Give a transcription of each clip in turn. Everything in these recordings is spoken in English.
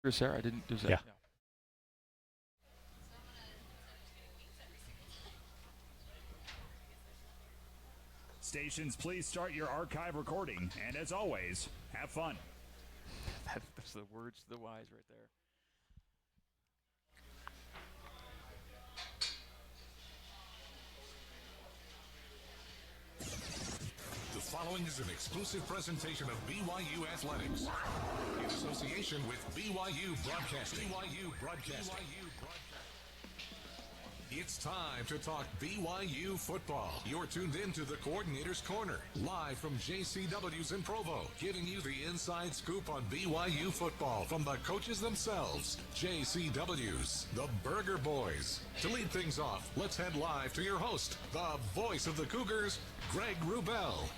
Sarah, I didn't do that. Yeah. No. Stations, please start your archive recording. And as always, have fun. That's the words to the wise right there. The following is an exclusive presentation of BYU Athletics in association with BYU Broadcasting. BYU Broadcasting. It's time to talk BYU football. You're tuned in to the Coordinator's Corner, live from JCW's in Provo, giving you the inside scoop on BYU football from the coaches themselves, JCW's, the Burger Boys. To lead things off, let's head live to your host, the voice of the Cougars, Greg Wrubell.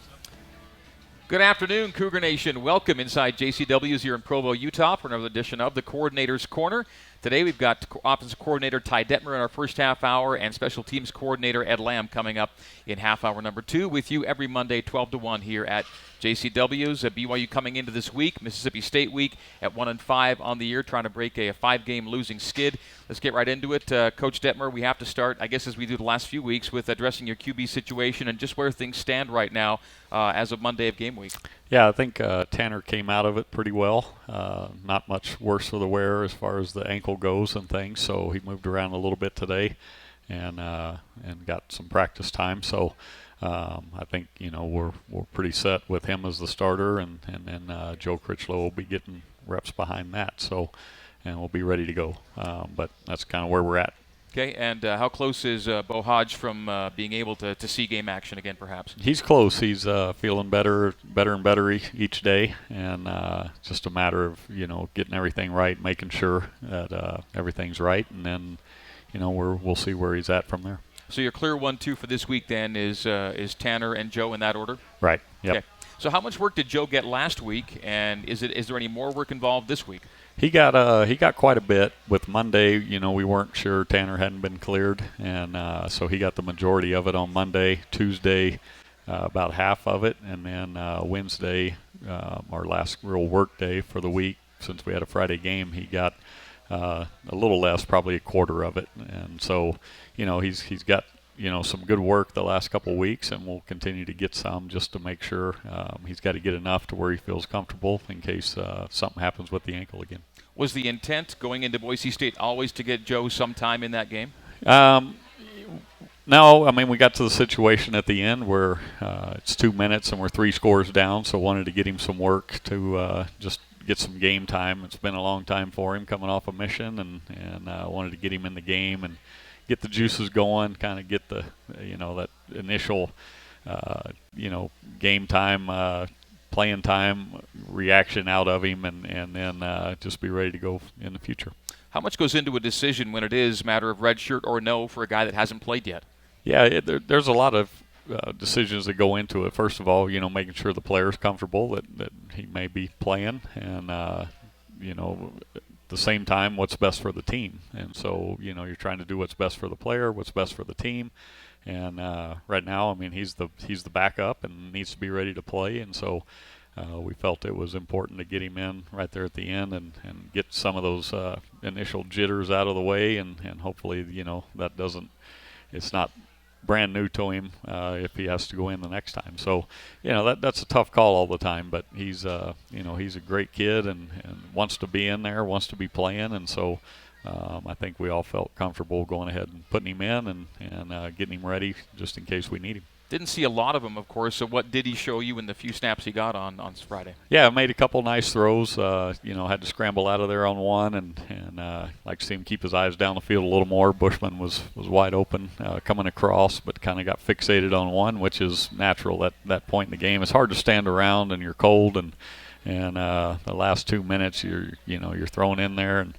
Good afternoon, Cougar Nation. Welcome inside JCW's here in Provo, Utah for another edition of the Coordinator's Corner. Today we've got offensive coordinator Ty Detmer in our first half hour and special teams coordinator Ed Lamb coming up in half hour number 2 with you every Monday 12 to 1 here at JCW's. BYU coming into this week, Mississippi State week at 1-5 on the year, trying to break a 5-game losing skid. Let's get right into it. Coach Detmer, we have to start, I guess as we do the last few weeks, with addressing your QB situation and just where things stand right now as of Monday of game week. Yeah, I think Tanner came out of it pretty well. Not much worse for the wear as far as the ankle goes and things. So he moved around a little bit today, and got some practice time. So I think we're pretty set with him as the starter, and then Joe Critchlow will be getting reps behind that. So and we'll be ready to go. But that's kind of where we're at. Okay, and how close is Bo Hodge from being able to see game action again, perhaps? He's close. He's feeling better and better each day, and just a matter of getting everything right, making sure that everything's right, and then we'll see where he's at from there. So your clear 1-2 for this week then is Tanner and Joe in that order? Right. Yep. Okay. So how much work did Joe get last week, and is there any more work involved this week? He got quite a bit. With Monday, we weren't sure. Tanner hadn't been cleared, and so he got the majority of it on Monday. Tuesday, about half of it, and then Wednesday, our last real work day for the week, since we had a Friday game, he got a little less, probably a quarter of it. And so, he's got some good work the last couple of weeks, and we'll continue to get some just to make sure. He's got to get enough to where he feels comfortable in case something happens with the ankle again. Was the intent going into Boise State always to get Joe some time in that game? No, we got to the situation at the end where it's 2 minutes and we're 3 scores down, so wanted to get him some work to just get some game time. It's been a long time for him coming off a mission, and wanted to get him in the game and get the juices going, kind of get the that initial game time, playing time reaction out of him, and then just be ready to go in the future. How much goes into a decision when it is a matter of red shirt or no for a guy that hasn't played yet? Yeah, there's a lot of decisions that go into it. First of all, making sure the player's comfortable that he may be playing, and at the same time, what's best for the team. And so, you're trying to do what's best for the player, what's best for the team. And right now, he's the backup and needs to be ready to play. And so we felt it was important to get him in right there at the end and get some of those initial jitters out of the way. And hopefully, that it's not brand new to him if he has to go in the next time. So, that's a tough call all the time. But he's he's a great kid and wants to be in there, wants to be playing. And so I think we all felt comfortable going ahead and putting him in and getting him ready just in case we need him. Didn't see a lot of him, of course, so what did he show you in the few snaps he got on Friday? Yeah, made a couple nice throws. Had to scramble out of there on one, and like to see him keep his eyes down the field a little more. Bushman was wide open coming across, but kind of got fixated on one, which is natural at that point in the game. It's hard to stand around and you're cold, and the last 2 minutes you're thrown in there, and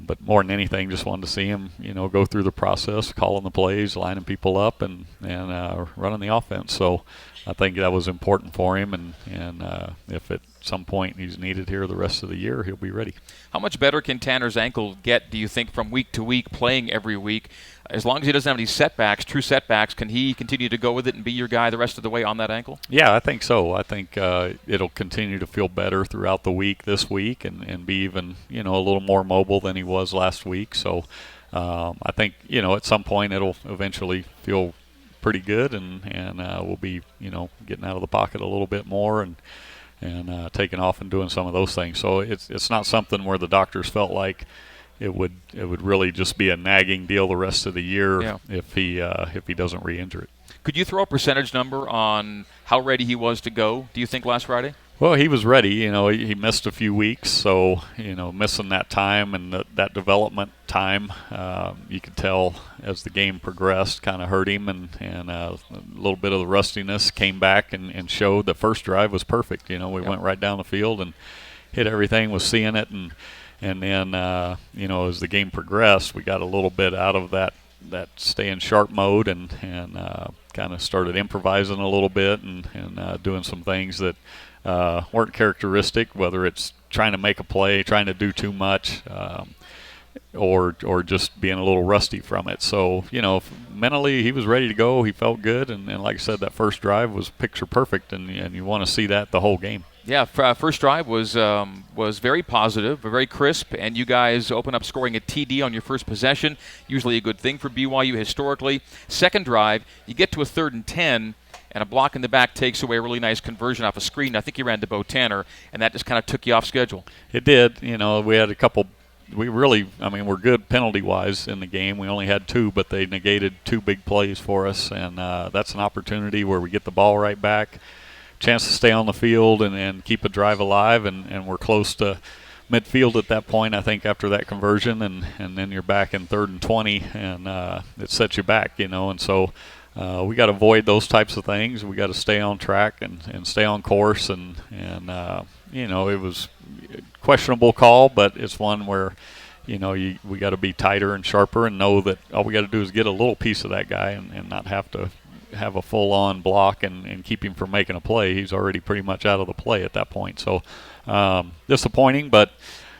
but more than anything, just wanted to see him, go through the process, calling the plays, lining people up, and running the offense. So I think that was important for him. And if it some point he's needed here the rest of the year, he'll be ready. How much better can Tanner's ankle get, do you think, from week to week, playing every week? As long as he doesn't have any setbacks, true setbacks, can he continue to go with it and be your guy the rest of the way on that ankle? Yeah, I think so. I think it'll continue to feel better throughout the week this week and be even, a little more mobile than he was last week. So I think, at some point it'll eventually feel pretty good and we'll be, getting out of the pocket a little bit more and taking off and doing some of those things. So it's not something where the doctors felt like it would really just be a nagging deal the rest of the year if he doesn't re-injure it. Could you throw a percentage number on how ready he was to go, do you think, last Friday? Well, he was ready. He missed a few weeks, so missing that time and that development time, you could tell as the game progressed, kind of hurt him, and a little bit of the rustiness came back and showed. The first drive was perfect. We went right down the field and hit everything, was seeing it, and then as the game progressed, we got a little bit out of that stay in sharp mode and kind of started improvising a little bit and doing some things that weren't characteristic, whether it's trying to make a play, trying to do too much, or just being a little rusty from it. So, mentally he was ready to go. He felt good, and like I said, that first drive was picture perfect, and you want to see that the whole game. Yeah, first drive was very positive, very crisp, and you guys open up scoring a TD on your first possession, usually a good thing for BYU historically. Second drive, you get to a 3rd and 10, and a block in the back takes away a really nice conversion off a screen. I think you ran to Bo Tanner, and that just kind of took you off schedule. It did. We had a couple. We're good penalty-wise in the game. We only had 2, but they negated 2 big plays for us, and that's an opportunity where we get the ball right back, chance to stay on the field and keep a drive alive, and we're close to midfield at that point, I think, after that conversion, and then you're back in 3rd and 20, and it sets you back, and so we got to avoid those types of things. We got to stay on track and stay on course, and it was a questionable call, but it's one where we got to be tighter and sharper and know that all we got to do is get a little piece of that guy and not have to have a full-on block and keep him from making a play. He's already pretty much out of the play at that point. So disappointing, but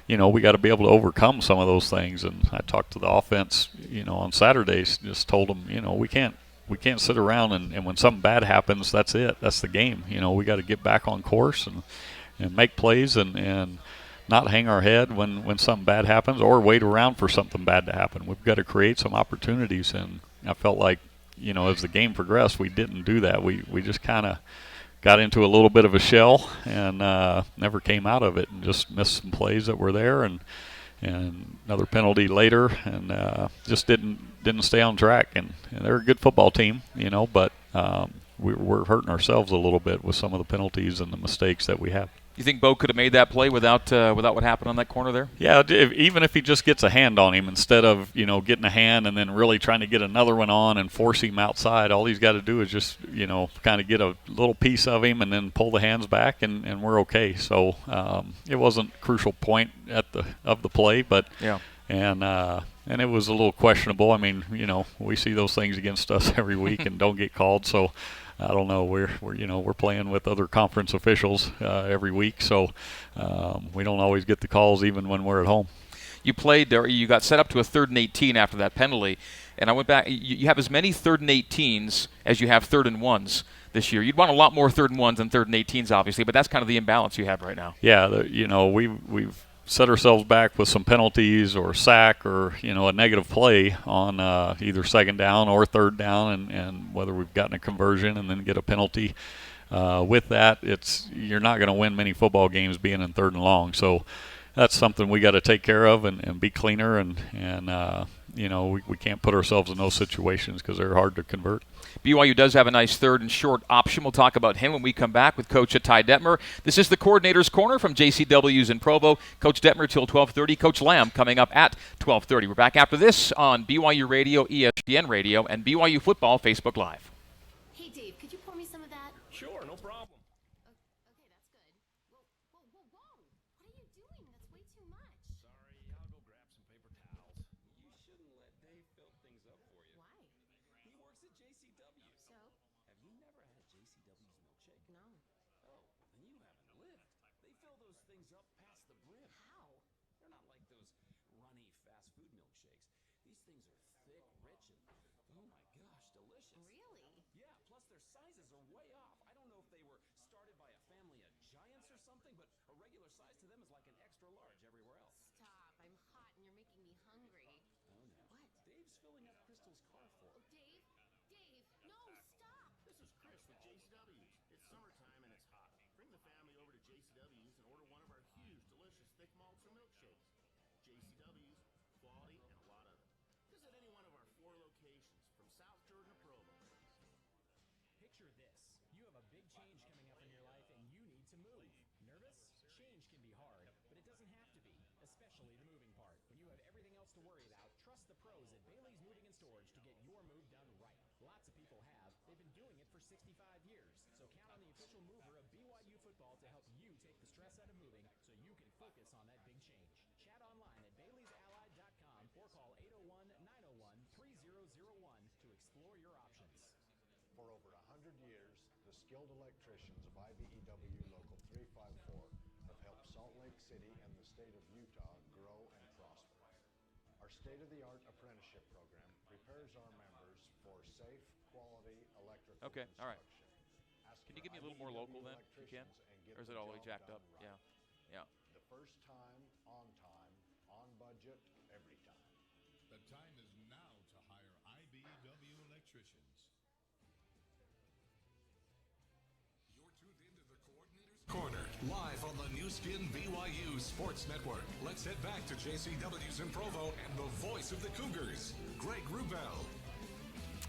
we got to be able to overcome some of those things. And I talked to the offense, on Saturdays, just told them, we can't sit around and when something bad happens, that's it. That's the game. We got to get back on course and make plays and not hang our head when something bad happens or wait around for something bad to happen. We've got to create some opportunities, and I felt like, as the game progressed, we didn't do that. We just kind of got into a little bit of a shell and never came out of it and just missed some plays that were there and another penalty later and just didn't stay on track. And they're a good football team, but we're hurting ourselves a little bit with some of the penalties and the mistakes that we have. You think Bo could have made that play without what happened on that corner there? Yeah, even if he just gets a hand on him instead of getting a hand and then really trying to get another one on and force him outside, all he's got to do is just kind of get a little piece of him and then pull the hands back and we're okay. So it wasn't a crucial point of the play, but yeah. And it was a little questionable. We see those things against us every week and don't get called. So I don't know. We're playing with other conference officials every week, so we don't always get the calls even when we're at home. You played there. You got set up to a 3rd and 18 after that penalty, and I went back. You have as many 3rd and 18s as you have 3rd and 1s this year. You'd want a lot more 3rd and 1s than 3rd and 18s, obviously, but that's kind of the imbalance you have right now. Yeah, we've set ourselves back with some penalties or sack or a negative play on either 2nd down or 3rd down, and whether we've gotten a conversion and then get a penalty with that, you're not going to win many football games being in 3rd and long. So that's something we got to take care of and be cleaner and we can't put ourselves in those situations because they're hard to convert. BYU does have a nice 3rd and short option. We'll talk about him when we come back with Coach Ty Detmer. This is the Coordinator's Corner from JCW's in Provo. Coach Detmer till 12:30. Coach Lamb coming up at 12:30. We're back after this on BYU Radio, ESPN Radio, and BYU Football Facebook Live. Hey, Dave, could you pour me some of that? Sure, no problem. Okay, that's good. Whoa. What are you doing? That's way too much. Sorry, I'll go grab some paper towels. You shouldn't let Dave fill things up for you. Why? He works at JCW. So? Have you never had JCW's milkshake? No. Oh, then you haven't lived. They things are thick, rich, and oh my gosh, delicious. Really? Yeah, plus their sizes are way off. I don't know if they were started by a family of giants or something, but a regular size to them is like an extra large everywhere else. Stop. I'm hot and you're making me hungry. Oh no. What? Dave's filling up Crystal's car for Oh, her. Dave? Dave! No, stop! This is Chris with JCW's. It's summertime and it's hot. Bring the family over to JCW's and order one of our huge, delicious thick malts or milkshakes. JCW's, quality, and a lot of it. Visit any one of our 4 locations from South Jordan to Provo. Picture this. You have a big change coming up in your life and you need to move. Nervous? Change can be hard, but it doesn't have to be, especially the moving part. When you have everything else to worry about, trust the pros at Bailey's Moving and Storage to get your move done right. Lots of people have. They've been doing it for 65 years. So count on the official mover of BYU football to help you take the stress out of moving so you can focus on that big change. Chat online at baileysallied.com or call 801-901-3001 to explore your options. For over 100 years, the skilled electricians of IBEW Local 354 have helped Salt Lake City and the state of Utah grow and prosper. Our state-of-the-art apprenticeship program prepares our members for safe, quality electrical Okay, all right. construction. Ask Can you for give me a little more local IBEW then, if you can? electricians and get Or is it the all the way job jacked done up? right. Yeah. The first time, on budget, every time. The time is now to hire IBEW electricians. You're tuned into the Coordinator's Corner, live on the new skin BYU Sports Network. Let's head back to JCW's in Provo and the voice of the Cougars, Greg Wrubell.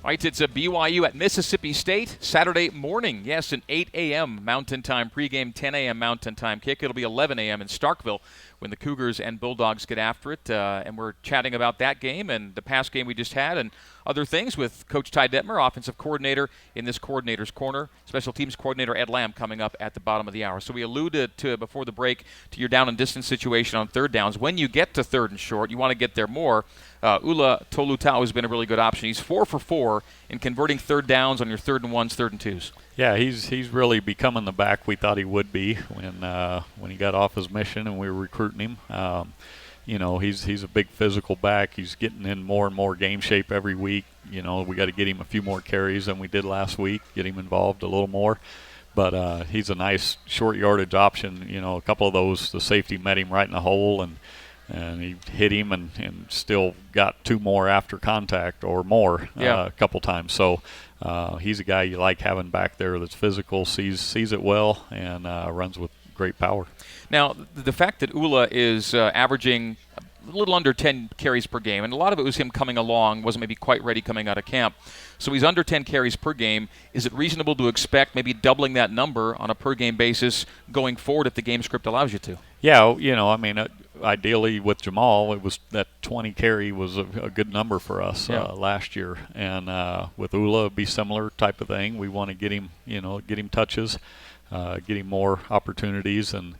All right, it's a BYU at Mississippi State Saturday morning. Yes, an 8 a.m. Mountain Time pregame, 10 a.m. Mountain Time kick. It'll be 11 a.m. in Starkville when the Cougars and Bulldogs get after it. And we're chatting about that game and the past game we just had and other things with Coach Ty Detmer, offensive coordinator, in this Coordinator's Corner. Special teams coordinator Ed Lamb coming up at the bottom of the hour. So we alluded to, before the break, to your down and distance situation on third downs. When you get to third and short, you want to get there more. Ula Tolutau has been a really good option. He's 4 for 4 in converting third downs on your 3rd and 1s, 3rd and 2s. Yeah, he's really becoming the back we thought he would be when he got off his mission and we were recruiting him. He's a big physical back. He's getting in more and more game shape every week. We got to get him a few more carries than we did last week, get him involved a little more. But he's a nice short yardage option. A couple of those, the safety met him right in the hole, and he hit him and still got 2 more after contact or more a couple times. So he's a guy you like having back there that's physical, sees it well, and runs with great power. Now, the fact that Ula is averaging a little under 10 carries per game, and a lot of it was him coming along, wasn't maybe quite ready coming out of camp. So he's under 10 carries per game. Is it reasonable to expect maybe doubling that number on a per-game basis going forward if the game script allows you to? Yeah, ideally with Jamal, it was that 20 carry was a good number for us last year. And with Ula, it'd be similar type of thing. We want to get him touches, get him more opportunities, and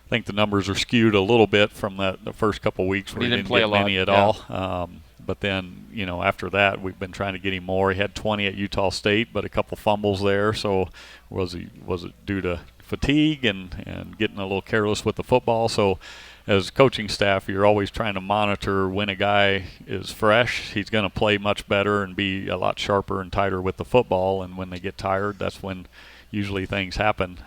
I think the numbers are skewed a little bit from the first couple weeks where he didn't play get a lot. many at all. But then, after that, we've been trying to get him more. He had 20 at Utah State, but a couple fumbles there. So was it due to fatigue and getting a little careless with the football? So as coaching staff, you're always trying to monitor when a guy is fresh. He's going to play much better and be a lot sharper and tighter with the football. And when they get tired, that's when usually things happen.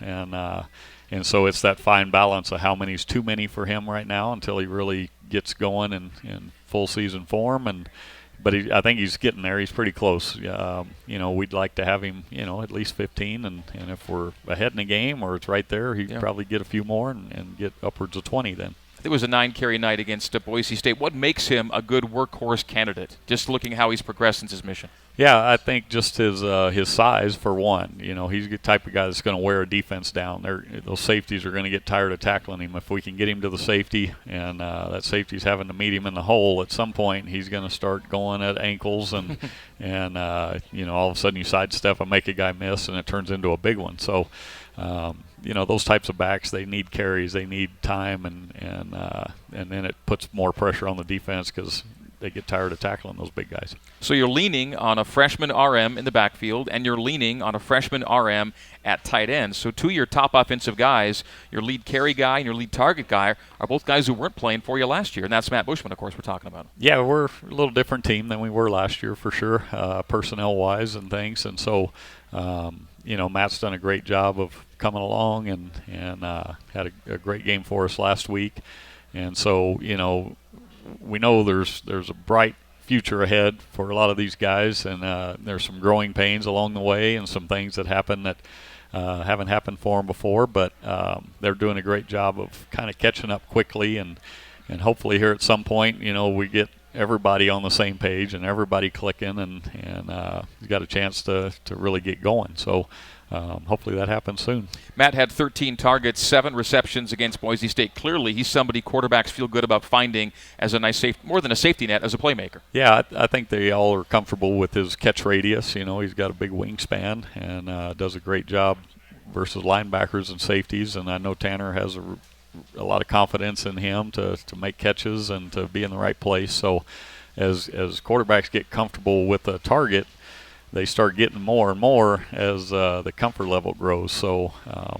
And so it's that fine balance of how many's too many for him right now until he really gets going in full season form. But I think he's getting there. He's pretty close. We'd like to have him, at least 15. And if we're ahead in the game or it's right there, he'd probably get a few more and get upwards of 20 then. I think it was a 9-carry night against Boise State. What makes him a good workhorse candidate, just looking how he's progressed since his mission? Yeah, I think just his size, for one. He's the type of guy that's going to wear a defense down. Those safeties are going to get tired of tackling him. If we can get him to the safety and that safety's having to meet him in the hole, at some point he's going to start going at ankles and all of a sudden you sidestep and make a guy miss and it turns into a big one. So those types of backs, they need carries, they need time, and then it puts more pressure on the defense because get tired of tackling those big guys. So you're leaning on a freshman RM in the backfield, and you're leaning on a freshman RM at tight end. So two of your top offensive guys, your lead carry guy and your lead target guy, are both guys who weren't playing for you last year, and that's Matt Bushman, of course, we're talking about. Yeah, we're a little different team than we were last year for sure, personnel-wise and things. And so, Matt's done a great job of coming along and had a great game for us last week. And so, we know there's a bright future ahead for a lot of these guys, and there's some growing pains along the way and some things that happen that haven't happened for them before, but they're doing a great job of kind of catching up quickly, and hopefully here at some point, we get everybody on the same page and everybody clicking, and you got a chance to really get going. So hopefully that happens soon. Matt had 13 targets, 7 receptions against Boise State. Clearly, he's somebody quarterbacks feel good about finding as a nice more than a safety net, as a playmaker. Yeah, I think they all are comfortable with his catch radius. He's got a big wingspan and does a great job versus linebackers and safeties. And I know Tanner has a lot of confidence in him to make catches and to be in the right place. So as quarterbacks get comfortable with a target, they start getting more and more as the comfort level grows. So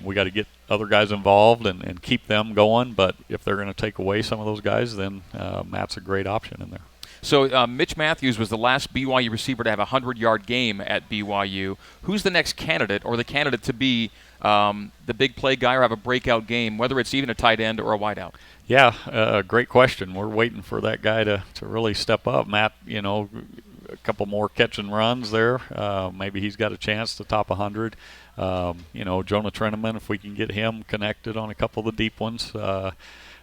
we got to get other guys involved and keep them going. But if they're going to take away some of those guys, then Matt's a great option in there. So Mitch Matthews was the last BYU receiver to have a 100-yard game at BYU. Who's the next candidate, or the candidate to be the big play guy or have a breakout game, whether it's even a tight end or a wideout? Yeah, great question. We're waiting for that guy to really step up. Matt, a couple more catch and runs there. Maybe he's got a chance to top 100. Jonah Treneman, if we can get him connected on a couple of the deep ones,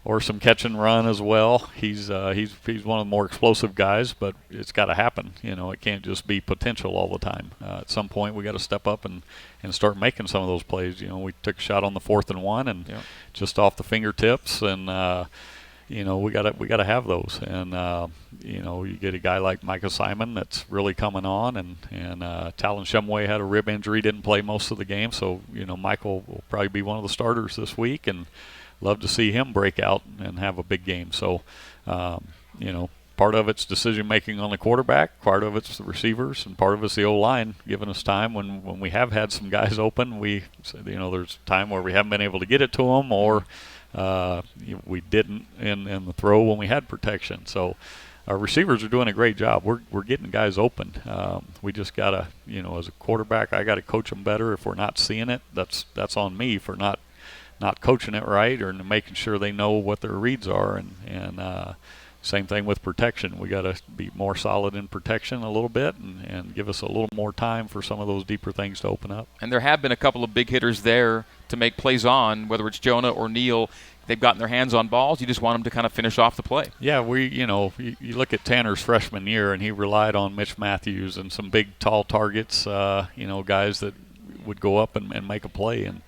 or some catch and run as well. He's one of the more explosive guys, but it's got to happen. It can't just be potential all the time. At some point, we got to step up and start making some of those plays. We took a shot on the 4th and 1 and just off the fingertips, and we got to have those. And you get a guy like Micah Simon that's really coming on, and Talon Shumway had a rib injury, didn't play most of the game, so Michael will probably be one of the starters this week, and love to see him break out and have a big game. So, part of it's decision making on the quarterback, part of it's the receivers, and part of it's the O-line giving us time when we have had some guys open. There's time where we haven't been able to get it to them, or we didn't in the throw when we had protection. So our receivers are doing a great job. We're getting guys open. We just gotta, as a quarterback, I gotta coach them better. If we're not seeing it, that's on me for not coaching it right, or making sure they know what their reads are. And same thing with protection. We got to be more solid in protection a little bit, and give us a little more time for some of those deeper things to open up. And there have been a couple of big hitters there to make plays on, whether it's Jonah or Neal. They've gotten their hands on balls. You just want them to kind of finish off the play. Yeah, you look at Tanner's freshman year, and he relied on Mitch Matthews and some big, tall targets, guys that would go up and make a play. And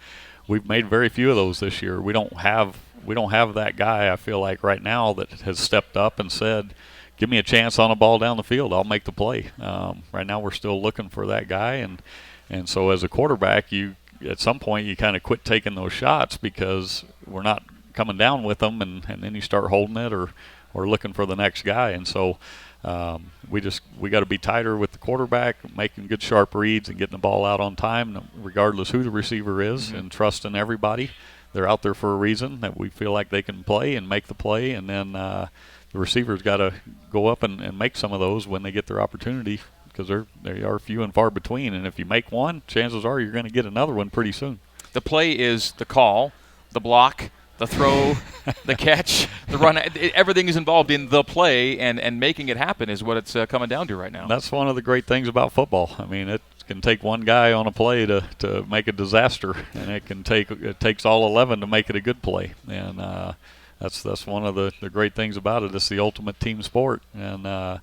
we've made very few of those this year. We don't have that guy, I feel like, right now that has stepped up and said, give me a chance on a ball down the field, I'll make the play. Right now we're still looking for that guy, and so as a quarterback, at some point you kind of quit taking those shots because we're not coming down with them, and then you start holding it or looking for the next guy. And so we got to be tighter with the quarterback, making good sharp reads and getting the ball out on time, regardless who the receiver is, and trusting everybody. They're out there for a reason, that we feel like they can play and make the play, and then the receivers got to go up and make some of those when they get their opportunity, because they are few and far between. And if you make one, chances are you're going to get another one pretty soon. The play is the call, the block, the throw, the catch, the run. Everything is involved in the play, and making it happen is what it's coming down to right now. That's one of the great things about football. I mean, it can take one guy on a play to make a disaster, and it takes all 11 to make it a good play. And that's one of the great things about it. It's the ultimate team sport, and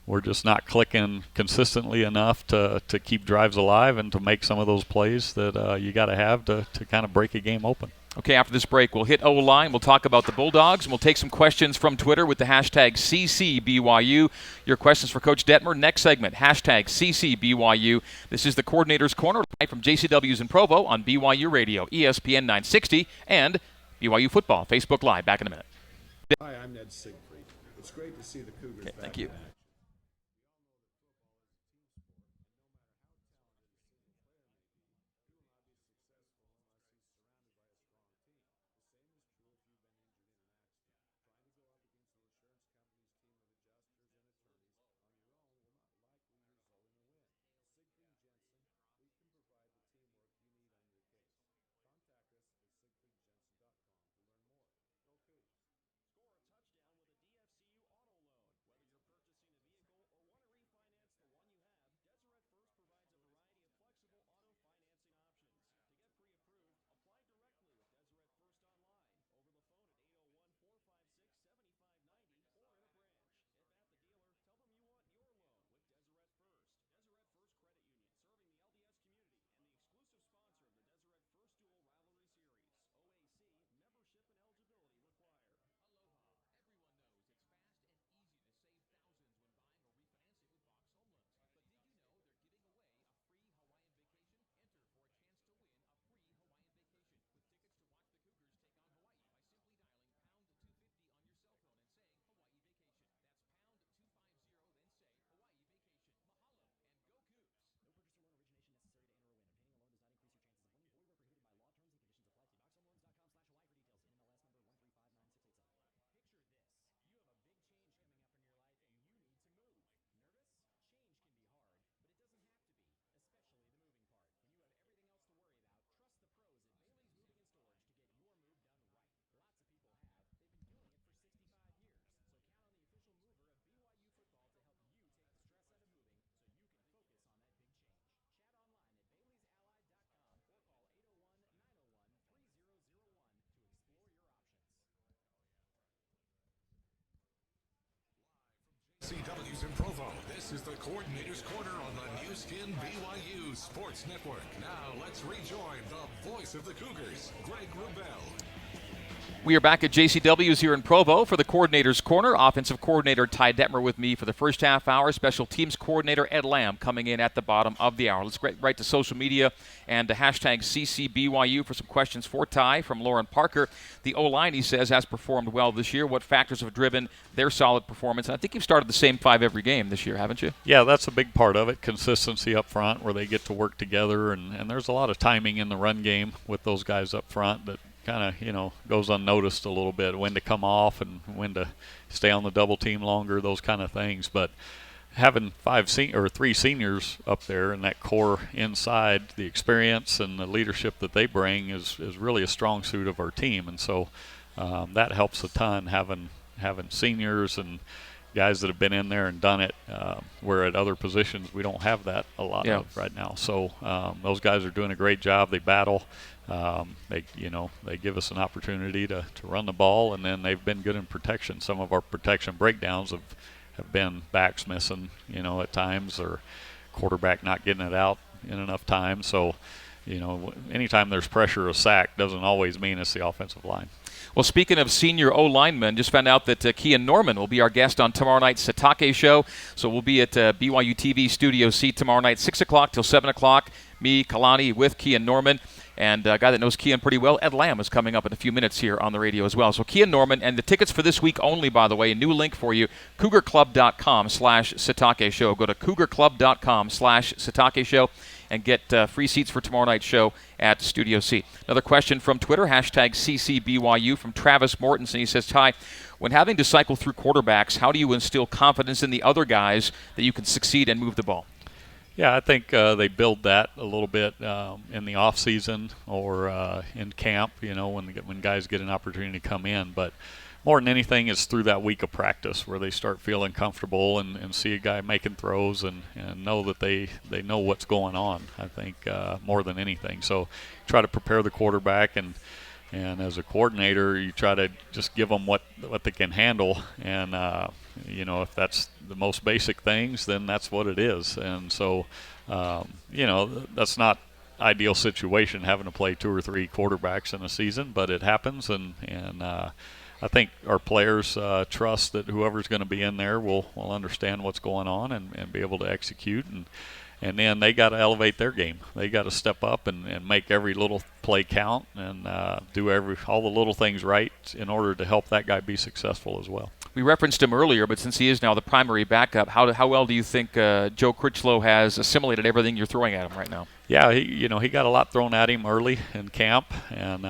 we're just not clicking consistently enough to keep drives alive and to make some of those plays that you got to have to kind of break a game open. Okay, after this break, we'll hit O-line. We'll talk about the Bulldogs, and we'll take some questions from Twitter with the hashtag CCBYU. Your questions for Coach Detmer. Next segment, hashtag CCBYU. This is the Coordinator's Corner, live from JCW's in Provo on BYU Radio, ESPN 960, and BYU Football, Facebook Live. Back in a minute. Hi, I'm Ned Siegfried. It's great to see the Cougars Okay, back. thank you. Score a touchdown with a DFCU auto loan. Whether you're purchasing a vehicle or want to refinance the one you have, Deseret First provides a variety of flexible auto financing options. To get pre-approved, apply directly with Deseret First online, over the phone at 801-456-7590, or in a branch. If at the dealer, tell them you want your loan with Deseret First. Deseret First Credit Union, serving the LDS community and the exclusive sponsor of the Deseret First Dual Rivalry Series. OAC, membership and eligibility required. Aloha. Everyone knows it's fast and easy to save thousands when buying or refinancing with Box Home Loans. But did you know they're giving away a free Hawaiian vacation? Enter for a chance to win a free Hawaiian vacation with tickets to watch the Cougars take on Hawaii by simply dialing pound 250 on your cell phone and saying Hawaii Vacation. That's pound 250, then say Hawaii Vacation. Mahalo and go Cougs. No purchase or loan origination necessary to enter or win. Obtaining a loan does not increase your chances of winning. Void where prohibited by law. Terms and conditions apply. See boxhomeloans.com/Hawaii for details. NMLS number 1359687. Picture this. You have a big change coming up in your life and you need to move. Nervous? Change can be hard, but it doesn't have to be, especially the moving part. When you have everything else to worry about, trust the pros at Bailey's Moving and Storage to get your move done right. Lots of people have. They've been doing it for 65 years. So count on the official mover of BYU football to help you take the stress out of moving so you can focus on that big change. Chat online at Bailey'sAllied.com or call 801-901-3001 to explore your options. CW's in Provo. This is the Coordinator's Corner on the new skin BYU Sports Network. Now let's rejoin the voice of the Cougars, Greg Wrubell. We are back at JCW's here in Provo for the Coordinator's Corner. Offensive coordinator Ty Detmer with me for the first half hour. Special teams coordinator Ed Lamb coming in at the bottom of the hour. Let's get right to social media and hashtag CCBYU for some questions for Ty from Lauren Parker. The O-line, he says, has performed well this year. What factors have driven their solid performance? And I think you've started the same five every game this year, haven't you? Yeah, that's a big part of it. Consistency up front where they get to work together. And there's a lot of timing in the run game with those guys up front that kind of, goes unnoticed a little bit, when to come off and when to stay on the double team longer, those kind of things. But having three seniors up there and that core inside, the experience and the leadership that they bring is really a strong suit of our team. And so that helps a ton, having seniors and guys that have been in there and done it, where at other positions we don't have that a lot of right now. So those guys are doing a great job. They battle. They give us an opportunity to run the ball, and then they've been good in protection. Some of our protection breakdowns have been backs missing, at times, or quarterback not getting it out in enough time. So, anytime there's pressure, a sack doesn't always mean it's the offensive line. Well, speaking of senior O-linemen, just found out that Kian Norman will be our guest on tomorrow night's Satake show. So we'll be at BYU TV Studio C tomorrow night, 6 o'clock till 7 o'clock. Me, Kalani, with Kian Norman. And a guy that knows Kian pretty well, Ed Lamb, is coming up in a few minutes here on the radio as well. So Kian Norman, and the tickets for this week only, by the way, a new link for you, cougarclub.com/Satake show. Go to cougarclub.com/Satake show and get free seats for tomorrow night's show at Studio C. Another question from Twitter, hashtag CCBYU, from Travis Mortensen. He says, Ty, when having to cycle through quarterbacks, how do you instill confidence in the other guys that you can succeed and move the ball? Yeah, I think they build that a little bit in the off season or in camp, when guys get an opportunity to come in. But more than anything, it's through that week of practice where they start feeling comfortable and see a guy making throws and know that they know what's going on, I think, more than anything. So try to prepare the quarterback, and as a coordinator, you try to just give them what they can handle. And, if that's the most basic things, then that's what it is. And so, that's not ideal situation, having to play two or three quarterbacks in a season, but it happens. And I think our players trust that whoever's going to be in there will understand what's going on and be able to execute. And then they got to elevate their game. They got to step up and make every little play count and do all the little things right in order to help that guy be successful as well. We referenced him earlier, but since he is now the primary backup, how well do you think Joe Critchlow has assimilated everything you're throwing at him right now? Yeah, he got a lot thrown at him early in camp, and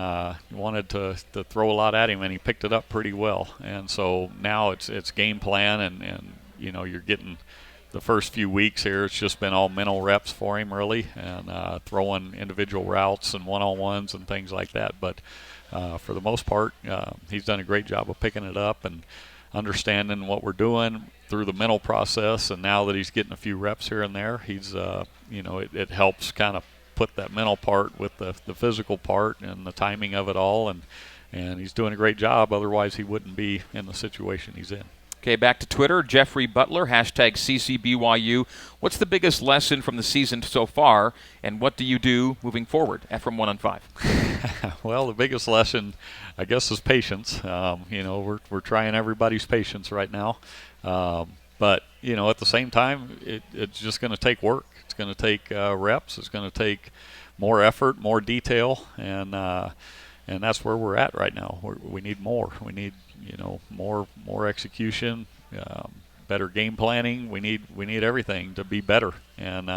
wanted to throw a lot at him, and he picked it up pretty well. And so now it's game plan, and you're getting the first few weeks here. It's just been all mental reps for him really, and throwing individual routes and one-on-ones and things like that. But for the most part, he's done a great job of picking it up and understanding what we're doing through the mental process. And now that he's getting a few reps here and there, he's it helps kind of put that mental part with the physical part and the timing of it all, and he's doing a great job. Otherwise he wouldn't be in the situation he's in. Okay, back to Twitter. Jeffrey Butler, hashtag CCBYU. What's the biggest lesson from the season so far, and what do you do moving forward from 1 on 5? Well, the biggest lesson, I guess, is patience. We're trying everybody's patience right now. But, at the same time, it's just going to take work. It's going to take reps. It's going to take more effort, more detail, and that's where we're at right now. We need more. We need, more execution, better game planning. We need everything to be better. And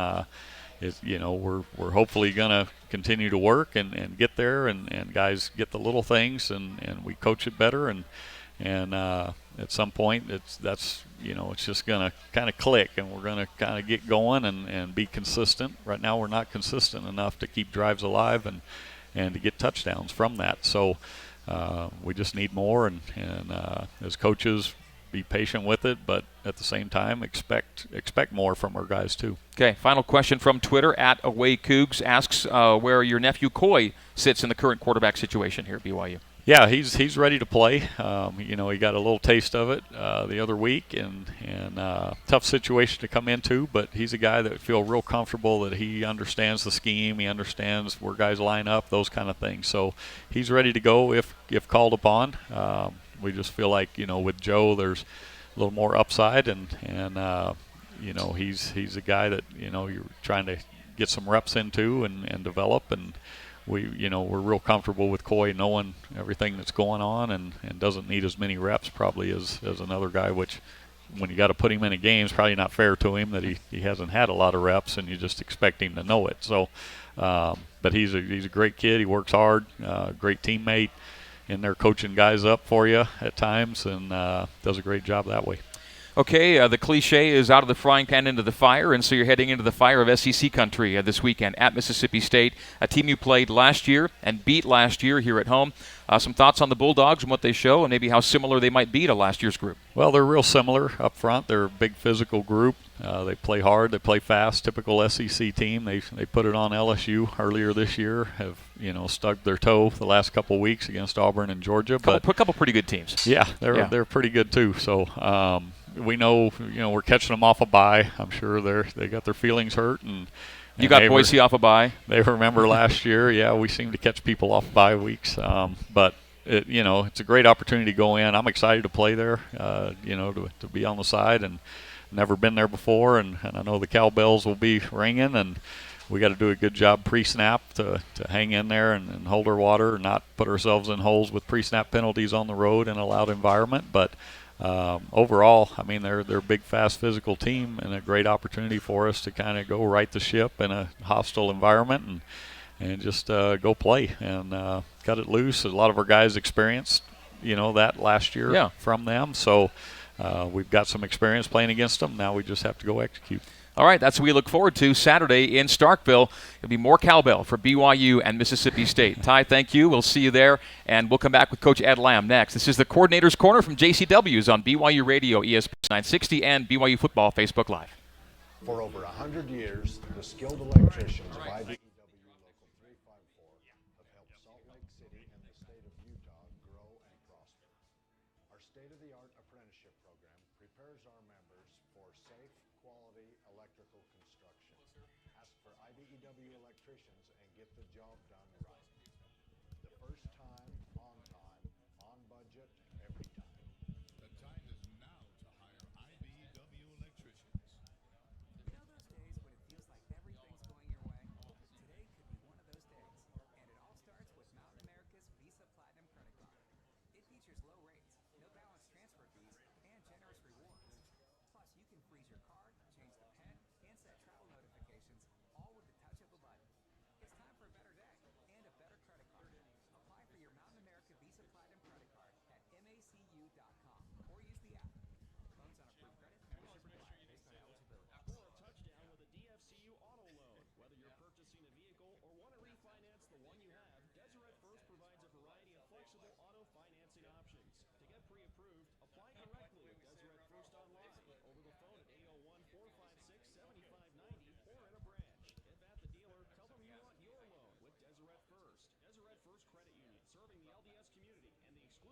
we're hopefully going to continue to work and get there, and guys get the little things, and we coach it better, and at some point it's just going to kind of click, and we're going to kind of get going and be consistent. Right now we're not consistent enough to keep drives alive and to get touchdowns from that. So we just need more, and as coaches, be patient with it, but at the same time expect more from our guys too. Okay, final question from Twitter. @AwayCougs asks where your nephew Coy sits in the current quarterback situation here at BYU. Yeah, he's ready to play. He got a little taste of it the other week, and tough situation to come into, but he's a guy that feel real comfortable that he understands the scheme, he understands where guys line up, those kind of things. So he's ready to go if called upon. We just feel like, with Joe, there's a little more upside, and he's a guy that, you're trying to get some reps into and develop, and we're real comfortable with Coy knowing everything that's going on, and doesn't need as many reps probably as another guy, which when you got to put him in a game, it's probably not fair to him that he hasn't had a lot of reps, and you just expect him to know it. So, but he's a great kid. He works hard, great teammate, in there coaching guys up for you at times, and does a great job that way. Okay, the cliche is out of the frying pan into the fire, and so you're heading into the fire of SEC country this weekend at Mississippi State, a team you played last year and beat last year here at home. Some thoughts on the Bulldogs and what they show, and maybe how similar they might be to last year's group? Well, they're real similar up front. They're a big physical group. They play hard. They play fast. Typical SEC team. They put it on LSU earlier this year. Have stuck their toe the last couple of weeks against Auburn and Georgia. But a couple pretty good teams. Yeah, they're pretty good too. So we know we're catching them off a bye. I'm sure they got their feelings hurt, and you got Boise off a bye. They remember last year. Yeah, we seem to catch people off bye weeks. But it's a great opportunity to go in. I'm excited to play there. To be on the side, and never been there before, and I know the cowbells will be ringing, and we got to do a good job pre-snap to hang in there and hold our water, and not put ourselves in holes with pre-snap penalties on the road in a loud environment. But overall, I mean, they're a big, fast, physical team, and a great opportunity for us to kind of go right the ship in a hostile environment and just go play and cut it loose. A lot of our guys experienced, that last year from them. So we've got some experience playing against them. Now we just have to go execute. All right, that's what we look forward to Saturday in Starkville. It'll be more cowbell for BYU and Mississippi State. Ty, thank you. We'll see you there, and we'll come back with Coach Ed Lamb next. This is the Coordinator's Corner from JCW's on BYU Radio, ESPN 960, and BYU Football Facebook Live. For over 100 years, the skilled electricians of IBEW Local 354 have helped Salt Lake City and the state of Utah grow and prosper. Our state-of-the-art apprenticeship program prepares our members for safe, quality electrical construction. Ask for IBEW electricians and get the job done right. The first time, on budget, every time. The time is now to hire IBEW electricians. You know those days when it feels like everything's going your way? Today could be one of those days. And it all starts with Mountain America's Visa Platinum credit card. It features low rates, no balance transfer fees,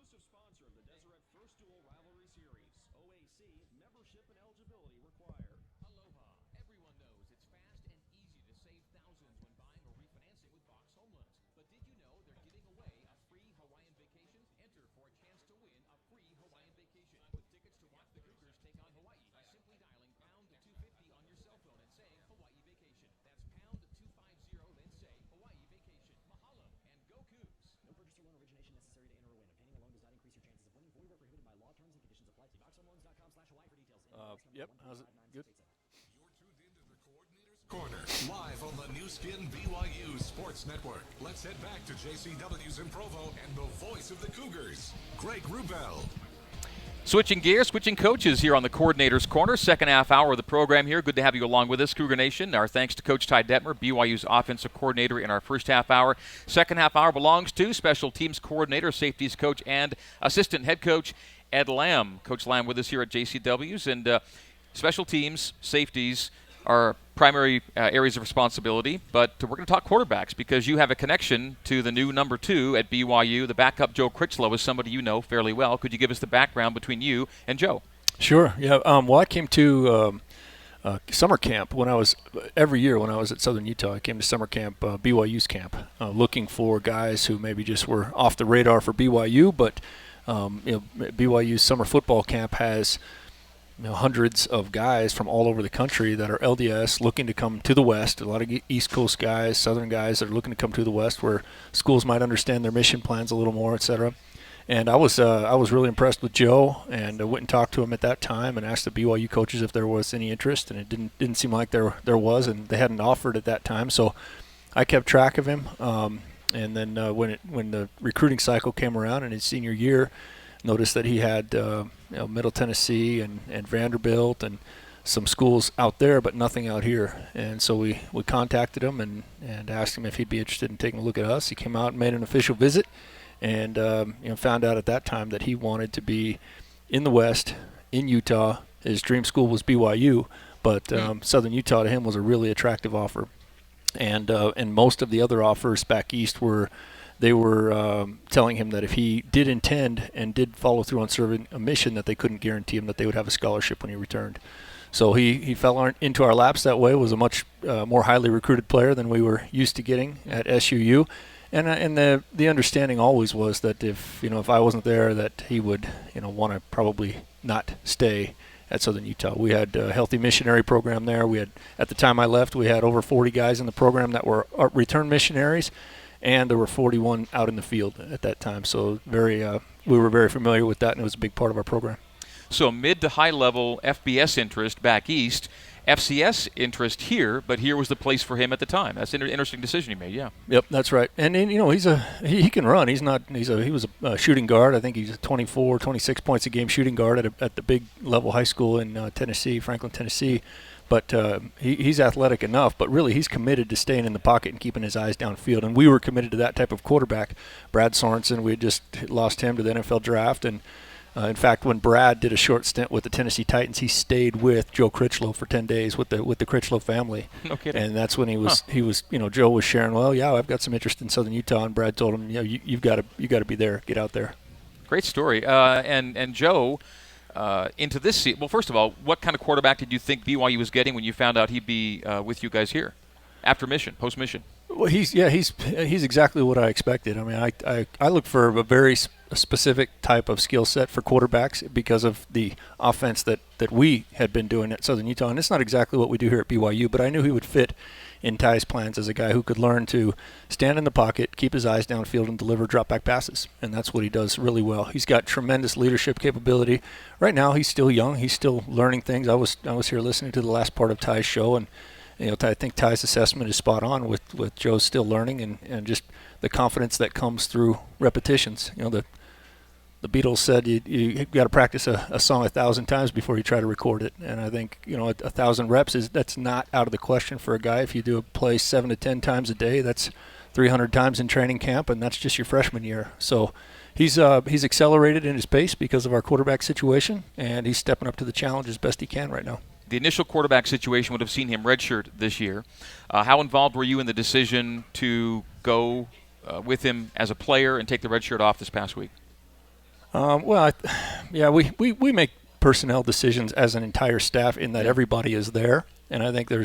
exclusive sponsor of the Deseret First Dual Rivalry Series. OAC, membership and eligibility required. Aloha. Everyone knows it's fast and easy to save thousands when buying or refinancing with Box Home Loans. But did you know they're giving away a free Hawaiian vacation? Enter for a chance to win a free Hawaiian vacation with tickets to watch the Cougars take on Hawaii by simply dialing pound 250 on your cell phone and saying Hawaii Vacation. That's pound 250, then say Hawaii Vacation. Mahalo and go Cougs. No purchase or loan origination necessary to enter or win. Obtaining a loan does not increase your chances of winning. Void where prohibited by law. Terms and conditions apply. See boxhomeloans.com/Hawaii for details. Yep. How's it? Good. You're tuned into the Coordinators Corner, live on the new skin BYU Sports Network. Let's head back to JCW's in Provo and the voice of the Cougars, Greg Wrubell. Switching gears, switching coaches here on the Coordinators Corner. Second half hour of the program here. Good to have you along with us, Cougar Nation. Our thanks to Coach Ty Detmer, BYU's offensive coordinator in our first half hour. Second half hour belongs to special teams coordinator, safeties coach, and assistant head coach Ed Lamb. Coach Lamb with us here at JCW's. And special teams, safeties are primary areas of responsibility, but we're going to talk quarterbacks because you have a connection to the new number 2 at BYU. The backup, Joe Critchlow, is somebody you know fairly well. Could you give us the background between you and Joe? Sure. Yeah. Well, I came to summer camp every year when I was at Southern Utah. I came to summer camp, BYU's camp, looking for guys who maybe just were off the radar for BYU, but BYU's summer football camp has hundreds of guys from all over the country that are LDS looking to come to the West. A lot of East Coast guys, Southern guys that are looking to come to the West where schools might understand their mission plans a little more, et cetera. And I was really impressed with Joe, and I went and talked to him at that time and asked the BYU coaches if there was any interest, and it didn't seem like there was, and they hadn't offered at that time. So I kept track of him, and then when the recruiting cycle came around in his senior year, noticed that he had Middle Tennessee and Vanderbilt and some schools out there, but nothing out here. And so we contacted him and asked him if he'd be interested in taking a look at us. He came out and made an official visit, and found out at that time that he wanted to be in the West, in Utah. His dream school was BYU, but Southern Utah to him was a really attractive offer. And most of the other offers back east were telling him that if he did intend and did follow through on serving a mission, that they couldn't guarantee him that they would have a scholarship when he returned. So he fell into our laps that way, was a much more highly recruited player than we were used to getting at SUU. And the understanding always was that if I wasn't there, that he would want to probably not stay at Southern Utah. We had a healthy missionary program there. We had, at the time I left, we had over 40 guys in the program that were return missionaries, and there were 41 out in the field at that time. So we were very familiar with that, and it was a big part of our program. So mid to high level FBS interest back east, FCS interest here, but here was the place for him at the time. That's an interesting decision he made. Yeah. Yep, that's right. And he can run. He was a shooting guard. I think he's 24, 26 points a game shooting guard at the big level high school in Tennessee, Franklin, Tennessee. But he's athletic enough, but really he's committed to staying in the pocket and keeping his eyes downfield. And we were committed to that type of quarterback. Brad Sorensen, we had just lost him to the NFL draft. And in fact, when Brad did a short stint with the Tennessee Titans, he stayed with Joe Critchlow for 10 days with the Critchlow family. No kidding. And that's when he was Joe was sharing, well, yeah, I've got some interest in Southern Utah, and Brad told him, you've got to be there, get out there. Great story. And Joe, into this season, well, first of all, what kind of quarterback did you think BYU was getting when you found out he'd be with you guys here after mission, post mission? Well, he's exactly what I expected. I mean, I look for a very specific type of skill set for quarterbacks because of the offense that we had been doing at Southern Utah, and it's not exactly what we do here at BYU, but I knew he would fit in Ty's plans as a guy who could learn to stand in the pocket, keep his eyes downfield, and deliver drop-back passes, and that's what he does really well. He's got tremendous leadership capability. Right now, he's still young. He's still learning things. I was here listening to the last part of Ty's show, and I think Ty's assessment is spot on with Joe's still learning and just the confidence that comes through repetitions. The Beatles said you've got to practice a song 1,000 times before you try to record it. And I think 1,000 reps that's not out of the question for a guy. If you do a play 7 to 10 times a day, that's 300 times in training camp, and that's just your freshman year. So he's accelerated in his pace because of our quarterback situation, and he's stepping up to the challenge as best he can right now. The initial quarterback situation would have seen him redshirt this year. How involved were you in the decision to go with him as a player and take the redshirt off this past week? We make personnel decisions as an entire staff in that everybody is there, and I think we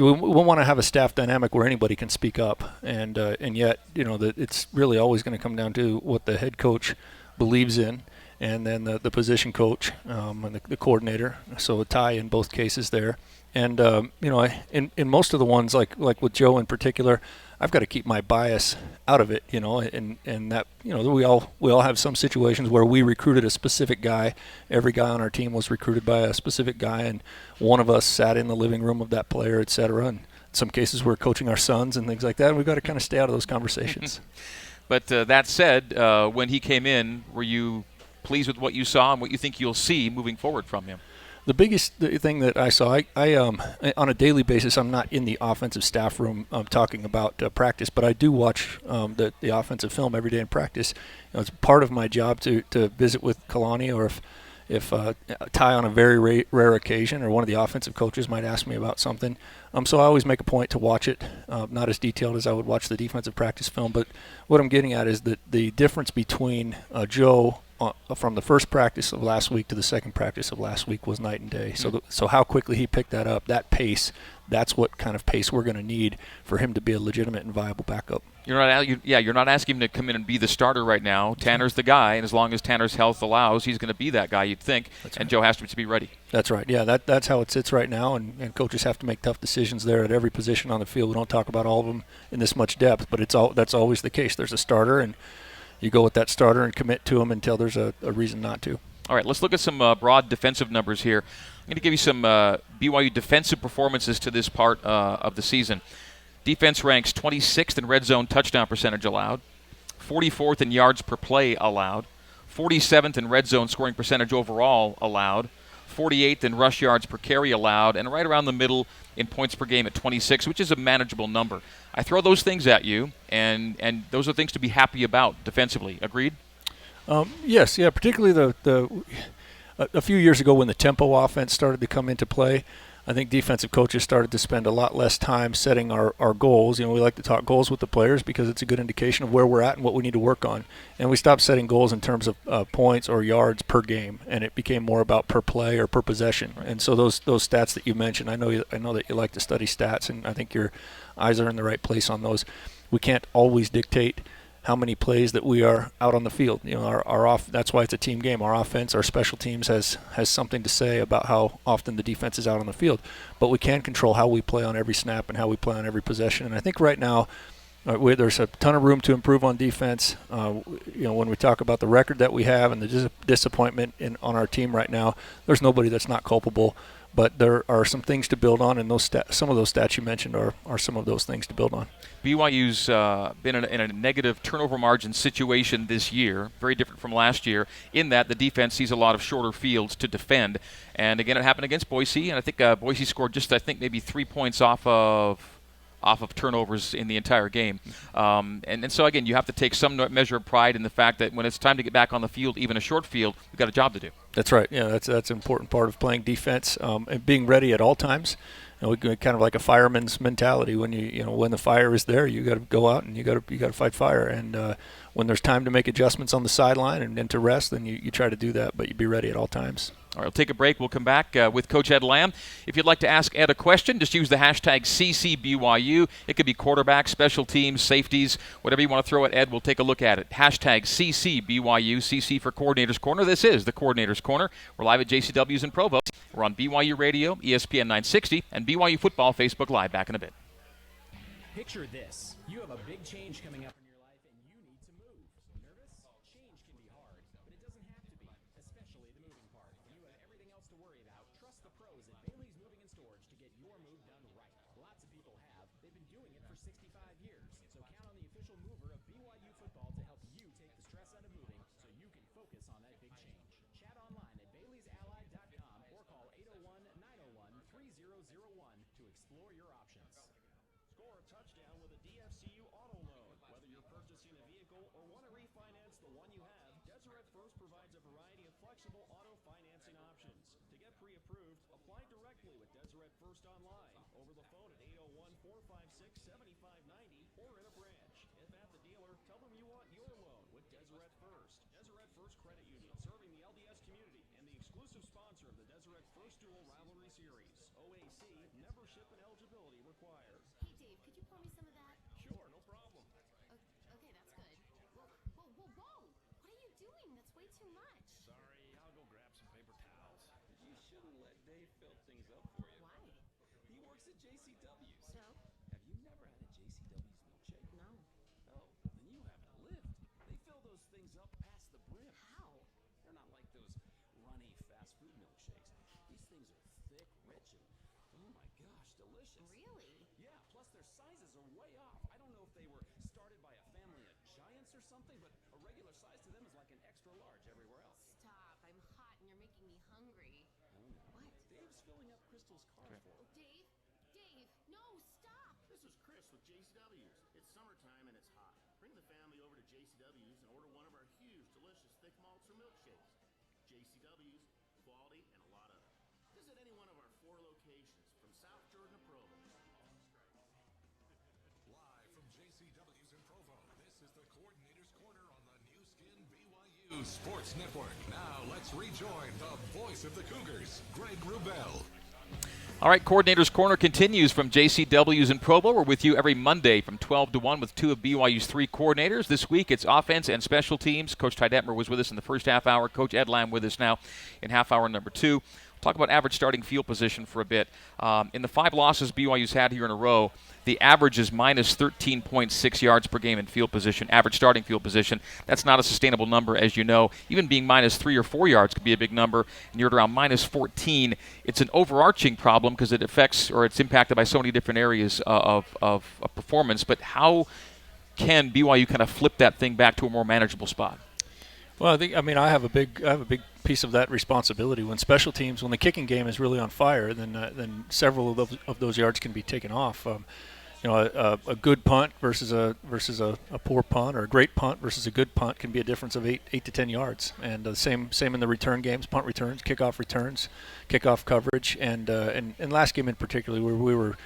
want to have a staff dynamic where anybody can speak up, and yet that it's really always going to come down to what the head coach believes in, and then the position coach and the coordinator. So a tie in both cases there, and in most of the ones like with Joe in particular, I've got to keep my bias out of it, and that we all have some situations where we recruited a specific guy. Every guy on our team was recruited by a specific guy, and one of us sat in the living room of that player, et cetera. And in some cases, we're coaching our sons and things like that. And we've got to kind of stay out of those conversations. But that said, when he came in, were you pleased with what you saw and what you think you'll see moving forward from him? The biggest thing that I saw, I on a daily basis, I'm not in the offensive staff room talking about practice, but I do watch the offensive film every day in practice. It's part of my job to visit with Kalani, or if Ty on a very rare occasion, or one of the offensive coaches might ask me about something. So I always make a point to watch it, not as detailed as I would watch the defensive practice film. But what I'm getting at is that the difference between Joe from the first practice of last week to the second practice of last week was night and day. So how quickly he picked that up, that pace, that's what kind of pace we're going to need for him to be a legitimate and viable backup. You're not asking him to come in and be the starter right now. Tanner's the guy, and as long as Tanner's health allows, he's going to be that guy, you'd think. That's and right. Joe has to be ready. That's right. Yeah, that's how it sits right now, and coaches have to make tough decisions there at every position on the field. We don't talk about all of them in this much depth, but that's always the case. There's a starter, and you go with that starter and commit to him until there's a reason not to. All right, let's look at some broad defensive numbers here. I'm going to give you some BYU defensive performances to this part of the season. Defense ranks 26th in red zone touchdown percentage allowed, 44th in yards per play allowed, 47th in red zone scoring percentage overall allowed, 48th in rush yards per carry allowed, and right around the middle in points per game at 26, which is a manageable number. I throw those things at you, and those are things to be happy about defensively. Agreed? Yes, yeah, particularly a few years ago when the tempo offense started to come into play. I think defensive coaches started to spend a lot less time setting our goals. We like to talk goals with the players because it's a good indication of where we're at and what we need to work on. And we stopped setting goals in terms of points or yards per game, and it became more about per play or per possession. Right. And so those stats that you mentioned, I know that you like to study stats, and I think your eyes are in the right place on those. We can't always dictate how many plays that we are out on the field. That's why it's a team game. Our offense, our special teams has something to say about how often the defense is out on the field. But we can control how we play on every snap and how we play on every possession. And I think right now there's a ton of room to improve on defense. When we talk about the record that we have and the disappointment on our team right now, there's nobody that's not culpable. But there are some things to build on, and some of those stats you mentioned are some of those things to build on. BYU's been in a negative turnover margin situation this year, very different from last year, in that the defense sees a lot of shorter fields to defend. And again, it happened against Boise, and I think Boise scored maybe 3 points off of turnovers in the entire game. And so, again, you have to take some measure of pride in the fact that when it's time to get back on the field, even a short field, we've got a job to do. That's right. Yeah, that's an important part of playing defense and being ready at all times. We kind of like a fireman's mentality. When when the fire is there, you got to go out and you got to fight fire. And when there's time to make adjustments on the sideline and to rest, then you try to do that. But you be ready at all times. All right, we'll take a break. We'll come back with Coach Ed Lamb. If you'd like to ask Ed a question, just use the hashtag CCBYU. It could be quarterback, special teams, safeties, whatever you want to throw at Ed, we'll take a look at it. Hashtag CCBYU, CC for Coordinator's Corner. This is the Coordinator's Corner. We're live at JCW's in Provo. We're on BYU Radio, ESPN 960, and BYU Football Facebook Live. Back in a bit. Picture this. You have a big change coming up in your life, and you need to move. Nervous? Change can be hard, but it doesn't have to be, especially the moving part. When you have everything else to worry about, trust the pros at Bailey's Moving and Storage to get your move done right. Lots of people have. They've been doing it for 65 years. So count on the official mover of BYU football to help you take the stress out of moving so you can focus on that big change. Chat online at Bailey'sAllied.com or call 801-901-3001 to explore your options. Score a touchdown with a DFCU auto loan. Whether you're purchasing a vehicle or want to refinance the one you have, Deseret First provides a variety of flexible auto financing options. To get pre-approved, apply directly with Deseret First online, over the phone at 801-456-7590, or in a branch. If at the dealer, tell them you want your loan with Deseret First. Deseret First Dual Rivalry Series. OAC membership and eligibility required. Hey, Dave, could you pour me some of that? Sure, no problem. Okay, that's good. Whoa, whoa, whoa, whoa! What are you doing? That's way too much. Sorry, I'll go grab some paper towels. You shouldn't let Dave fill things up for you. Why? He works at JCW's. So? Have you never had a JCW's milkshake? No. Oh, then you haven't lived. They fill those things up past the brim. How? They're not like those runny fast food milkshakes. These things are thick, rich, and oh my gosh, delicious. Really? Yeah, plus their sizes are way off. I don't know if they were started by a family of giants or something, but a regular size to them is like an extra large everywhere else. Stop. I'm hot and you're making me hungry. What? Dave's filling up Crystal's car for Oh, her. Dave? Dave! No, stop! This is Chris with JCW's. It's summertime and it's hot. Bring the family over to JCW's and order one of our huge, delicious thick malts or milkshakes. JCW's, quality, and a lot of it. Visit any one of our 4 locations from South Jordan to Provo. Live from JCW's in Provo, this is the Coordinator's Corner on the new skin BYU Sports Network. Now let's rejoin the voice of the Cougars, Greg Wrubell. All right, Coordinator's Corner continues from JCW's in Provo. We're with you every Monday from 12 to 1 with 2 of BYU's 3 coordinators. This week it's offense and special teams. Coach Ty Detmer was with us in the first half hour. Coach Ed Lamb with us now in half hour number 2. Talk about average starting field position for a bit. In the 5 losses BYU's had here in a row, the average is minus 13.6 yards per game in field position, average starting field position. That's not a sustainable number, as you know. Even being minus 3 or 4 yards could be a big number, and you're at around minus 14. It's an overarching problem because it affects, or it's impacted by so many different areas of performance. But how can BYU kind of flip that thing back to a more manageable spot? Well, I have a big piece of that responsibility. When special teams, when the kicking game is really on fire, then several of those yards can be taken off. A good punt versus a poor punt, or a great punt versus a good punt can be a difference of 8 to 10 yards. And the same in the return games, punt returns, kickoff returns, kickoff coverage, and last game in particular, where we were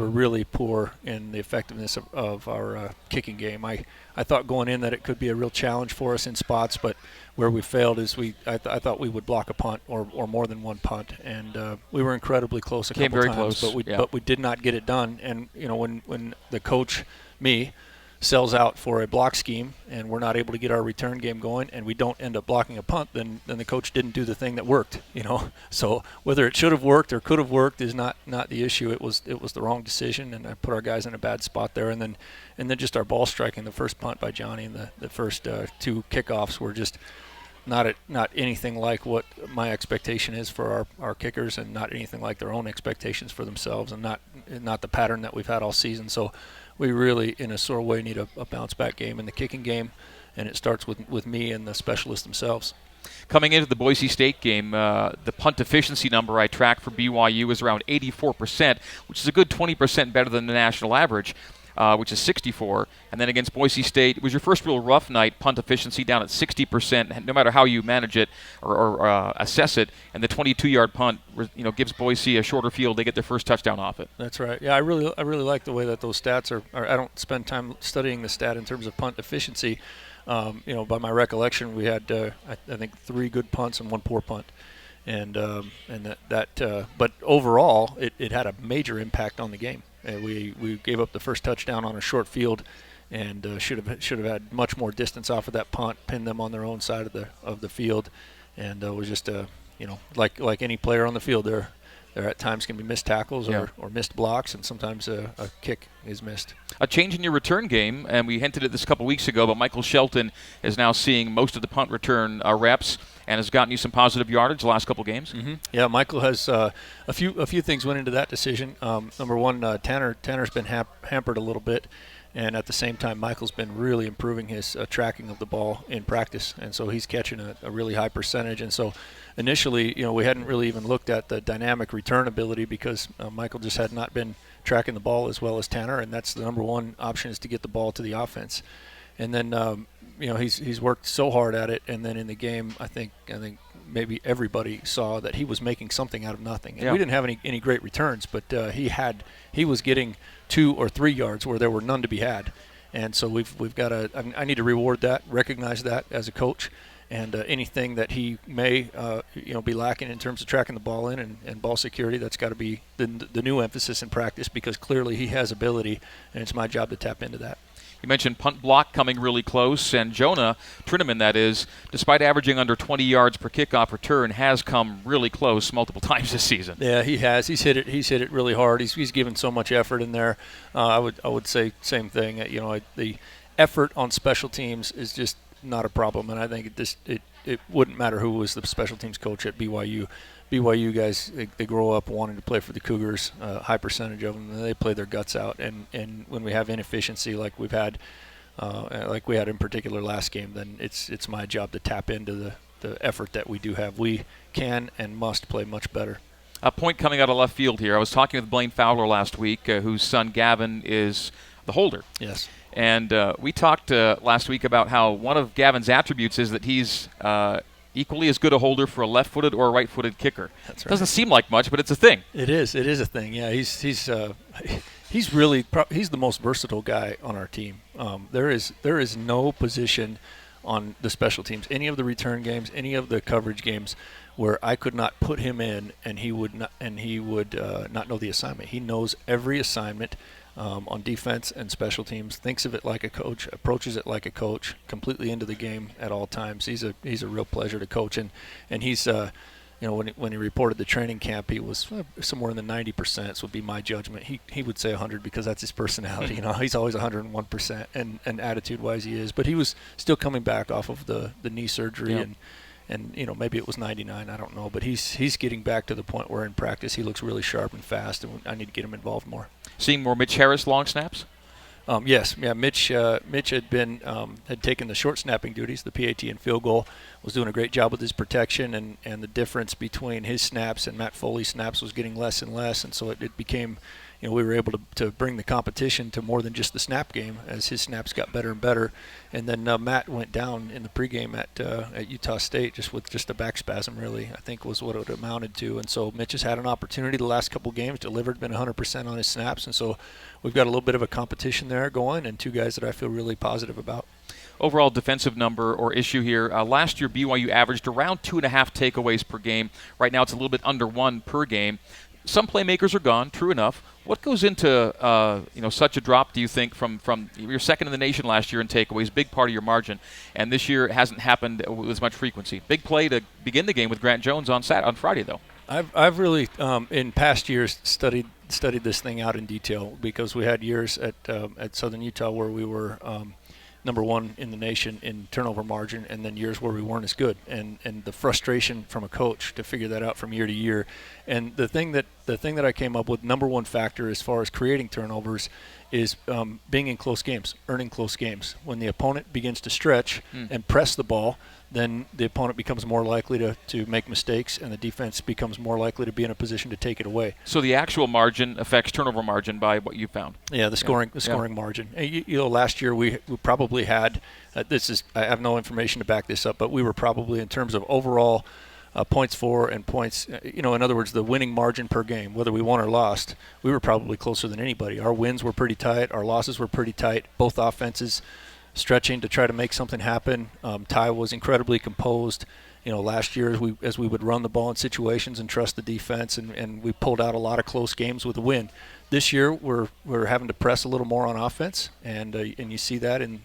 really poor in the effectiveness of our kicking game. I thought going in that it could be a real challenge for us in spots, but where we failed is I thought we would block a punt or more than one punt, and we were incredibly close a couple times, but we did not get it done. And when the coach, me, sells out for a block scheme and we're not able to get our return game going and we don't end up blocking a punt, then the coach didn't do the thing that worked, So whether it should have worked or could have worked is not the issue. It was the wrong decision, and I put our guys in a bad spot there. And then just our ball striking, the first punt by Johnny and the first 2 kickoffs were just not anything like what my expectation is for our kickers, and not anything like their own expectations for themselves, and not the pattern that we've had all season. So we really, in a sore way, need a bounce-back game in the kicking game, and it starts with me and the specialists themselves. Coming into the Boise State game, the punt efficiency number I tracked for BYU is around 84%, which is a good 20% better than the national average, which is 64. And then against Boise State, it was your first real rough night, punt efficiency down at 60%, no matter how you manage it or assess it. And the 22-yard punt, gives Boise a shorter field. They get their first touchdown off it. That's right. Yeah, I really like the way that those stats are. I don't spend time studying the stat in terms of punt efficiency. By my recollection, we had I think 3 good punts and 1 poor punt. But overall, it had a major impact on the game. We gave up the first touchdown on a short field, and should have had much more distance off of that punt, pinned them on their own side of the field, and was just like any player on the field, there at times can be missed tackles or missed blocks, and sometimes a kick is missed. A change in your return game, and we hinted at this a couple weeks ago, but Michael Shelton is now seeing most of the punt return reps and has gotten you some positive yardage the last couple games. Mm-hmm. Yeah, Michael has a few things went into that decision. Number one, Tanner's been hampered a little bit, and at the same time, Michael's been really improving his tracking of the ball in practice, and so he's catching a really high percentage. And so initially, we hadn't really even looked at the dynamic return ability because Michael just had not been tracking the ball as well as Tanner, and that's the number one option, is to get the ball to the offense. And then he's worked so hard at it, and then in the game, I think maybe everybody saw that he was making something out of nothing. And we didn't have any great returns, but he was getting 2 or 3 yards where there were none to be had. And so we've got I need to reward that, recognize that as a coach, And anything that he may be lacking in terms of tracking the ball in and ball security, that's got to be the new emphasis in practice, because clearly he has ability, and it's my job to tap into that. You mentioned punt block coming really close, and Jonah Trinnaman, that is, despite averaging under 20 yards per kickoff return, has come really close multiple times this season. Yeah, he has. He's hit it really hard. He's given so much effort in there. I would say same thing. The effort on special teams is just not a problem, and I think it wouldn't matter who was the special teams coach at BYU. BYU guys, they grow up wanting to play for the Cougars, high percentage of them, and they play their guts out. And when we have inefficiency like we've had, like we had in particular last game, then it's my job to tap into the effort that we do have. We can and must play much better. A point coming out of left field here. I was talking with Blaine Fowler last week, whose son Gavin is the holder. Yes. And we talked last week about how one of Gavin's attributes is that he's equally as good a holder for a left-footed or a right-footed kicker. That's right. Doesn't seem like much, but it's a thing. It is. It is a thing. Yeah, he's really he's the most versatile guy on our team. There is no position on the special teams, any of the return games, any of the coverage games, where I could not put him in and he would not know the assignment. He knows every assignment. On defense and special teams, thinks of it like a coach, approaches it like a coach, completely into the game at all times. He's a real pleasure to coach, and he's when he reported the training camp, he was somewhere in the 90%. Would be my judgment. He would say 100 because that's his personality. He's always 101%, and attitude-wise he is. But he was still coming back off of the knee surgery, yep. And maybe it was 99, I don't know, but he's getting back to the point where in practice he looks really sharp and fast, and I need to get him involved more. Seeing more Mitch Harris long snaps? Yes, yeah. Mitch had taken the short snapping duties, the PAT and field goal, was doing a great job with his protection, and the difference between his snaps and Matt Foley's snaps was getting less and less, and so it became, we were able to bring the competition to more than just the snap game as his snaps got better and better. And then Matt went down in the pregame at Utah State with just a back spasm, really, I think was what it amounted to. And so Mitch has had an opportunity the last couple games, delivered, been 100% on his snaps, and so we've got a little bit of a competition there going, and two guys that I feel really positive about. Overall defensive number or issue here. Last year, BYU averaged around 2.5 takeaways per game. Right now, it's a little bit under 1 per game. Some playmakers are gone, true enough. What goes into such a drop, do you think, from you're second in the nation last year in takeaways, big part of your margin, and this year it hasn't happened with as much frequency? Big play to begin the game with Grant Jones on Friday, though. I've really in past years studied this thing out in detail, because we had years at Southern Utah where we were number 1 in the nation in turnover margin, and then years where we weren't as good, and the frustration from a coach to figure that out from year to year. And the thing that I came up with, number 1 factor as far as creating turnovers, is being in close games, earning close games. When the opponent begins to stretch and press the ball, then the opponent becomes more likely to make mistakes, and the defense becomes more likely to be in a position to take it away. So the actual margin affects turnover margin by what you found. Yeah, the scoring margin. Last year we probably had I have no information to back this up, but we were probably, in terms of overall points for and points, in other words, the winning margin per game, whether we won or lost, we were probably closer than anybody. Our wins were pretty tight. Our losses were pretty tight. Both offenses stretching to try to make something happen. Ty was incredibly composed. Last year as we would run the ball in situations and trust the defense, and we pulled out a lot of close games with a win. This year we're having to press a little more on offense, and you see that in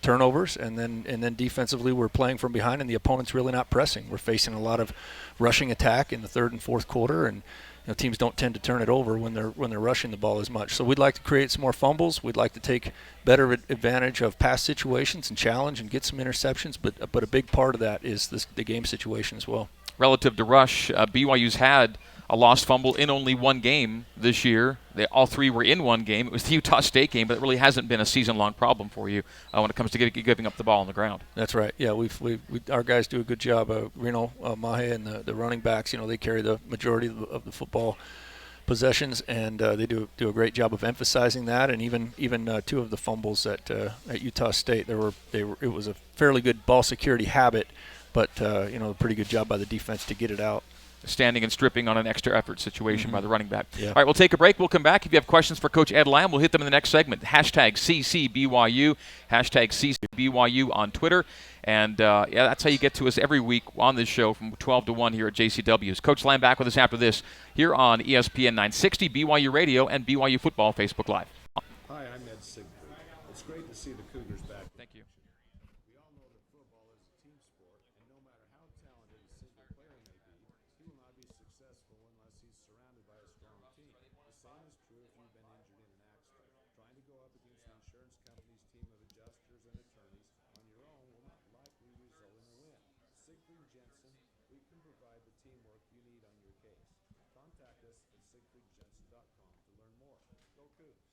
turnovers, and then defensively we're playing from behind, and the opponent's really not pressing. We're facing a lot of rushing attack in the third and fourth quarter, and teams don't tend to turn it over when they're rushing the ball as much. So we'd like to create some more fumbles. We'd like to take better advantage of pass situations and challenge and get some interceptions. But a big part of that is the game situation as well. Relative to rush, BYU's had a lost fumble in only 1 game this year. All 3 were in 1 game. It was the Utah State game, but it really hasn't been a season-long problem for you when it comes to giving up the ball on the ground. That's right. Yeah, our guys do a good job. Reno Mahe and the running backs, they carry the majority of the football possessions, and they do a great job of emphasizing that. And even 2 of the fumbles at Utah State, it was a fairly good ball security habit, but a pretty good job by the defense to get it out. Standing and stripping on an extra effort situation by the running back. Yeah. All right, we'll take a break. We'll come back. If you have questions for Coach Ed Lamb, we'll hit them in the next segment. Hashtag CCBYU, hashtag CCBYU on Twitter. And, that's how you get to us every week on this show from 12 to 1 here at JCW's. Coach Lamb back with us after this here on ESPN 960, BYU Radio, and BYU Football Facebook Live. Hi, I'm Ed Siegfried. It's great to see the Cougars back. Thank you. We all know that football is a team sport, and no matter how talented a single player may be, he will not be successful unless he's surrounded by a strong team. The same is true if you've been injured in an accident. Trying to go up against an insurance company's team of adjusters and attorneys on your own will not likely result in a win. Siegfried Jensen, we can provide the teamwork you need on your case. Contact us at siegfriedjensen.com to learn more. Go Cougs!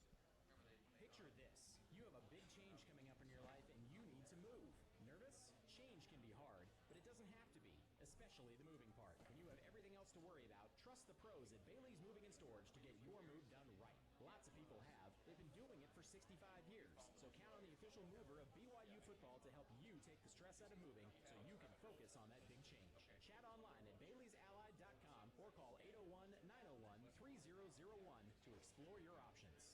Picture this. You have a big change coming up in your life and you need to move. Nervous? Change can be hard, but it doesn't have to be, especially the moving part. When you have everything else to worry about, trust the pros at Bailey's Moving and Storage to get your move done right. Lots of people have. They've been doing it for 65 years. So count on the official mover of BYU football to help you take the stress out of moving so you can focus on that big change. Chat online at Bailey'sAllied.com or call 801-901-3001 to explore your options.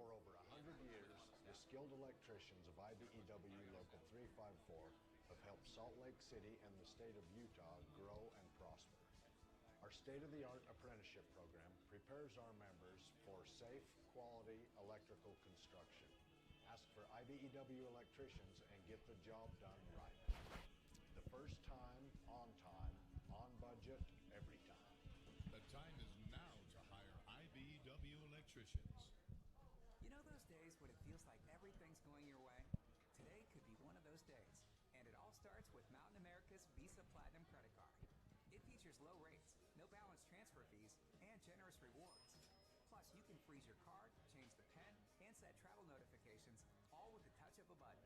For over 100 years, the skilled electricians of IBEW Local 354 have helped Salt Lake City and the state of Utah grow and prosper. Our state-of-the-art apprenticeship program prepares our members for safe, quality electrical construction. Ask for IBEW electricians and get the job done right. The first time, on budget, every time. The time is now to hire IBEW electricians. You know those days when it feels like everything's going your way? Today could be one of those days. And it all starts with Mountain America's Visa Platinum credit card. It features low rates, no balance transfer fees, and generous rewards. Plus, you can freeze your card, change the PIN, and set travel notifications, all with the touch of a button.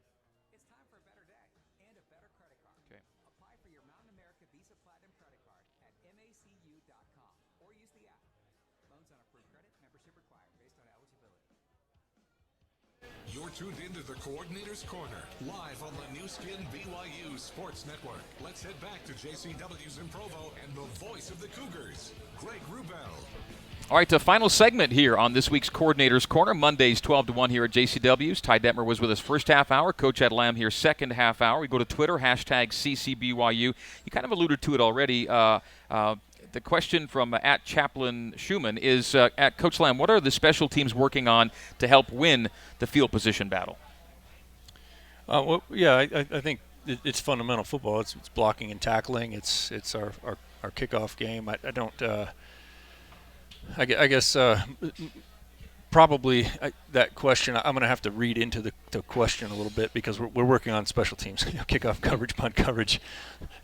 It's time for a better day and a better credit card. Okay. Apply for your Mountain America Visa Platinum credit card at macu.com or use the app. Loans on approved credit, membership required based on eligibility. You're tuned into the Coordinator's Corner, live on the new skin BYU Sports Network. Let's head back to JCW's in Provo and the voice of the Cougars, Greg Wrubell. All right, the final segment here on this week's Coordinator's Corner, Mondays 12 to 1 here at JCW's. Ty Detmer was with us first half hour. Coach Ed Lamb here second half hour. We go to Twitter, hashtag CCBYU. You kind of alluded to it already. The question from at Chaplain Schumann is, at Coach Lamb, what are the special teams working on to help win the field position battle? I think it's fundamental football. It's blocking and tackling. It's our kickoff game. I guess probably that question, I'm going to have to read into the question a little bit because we're working on special teams, kickoff coverage, punt coverage,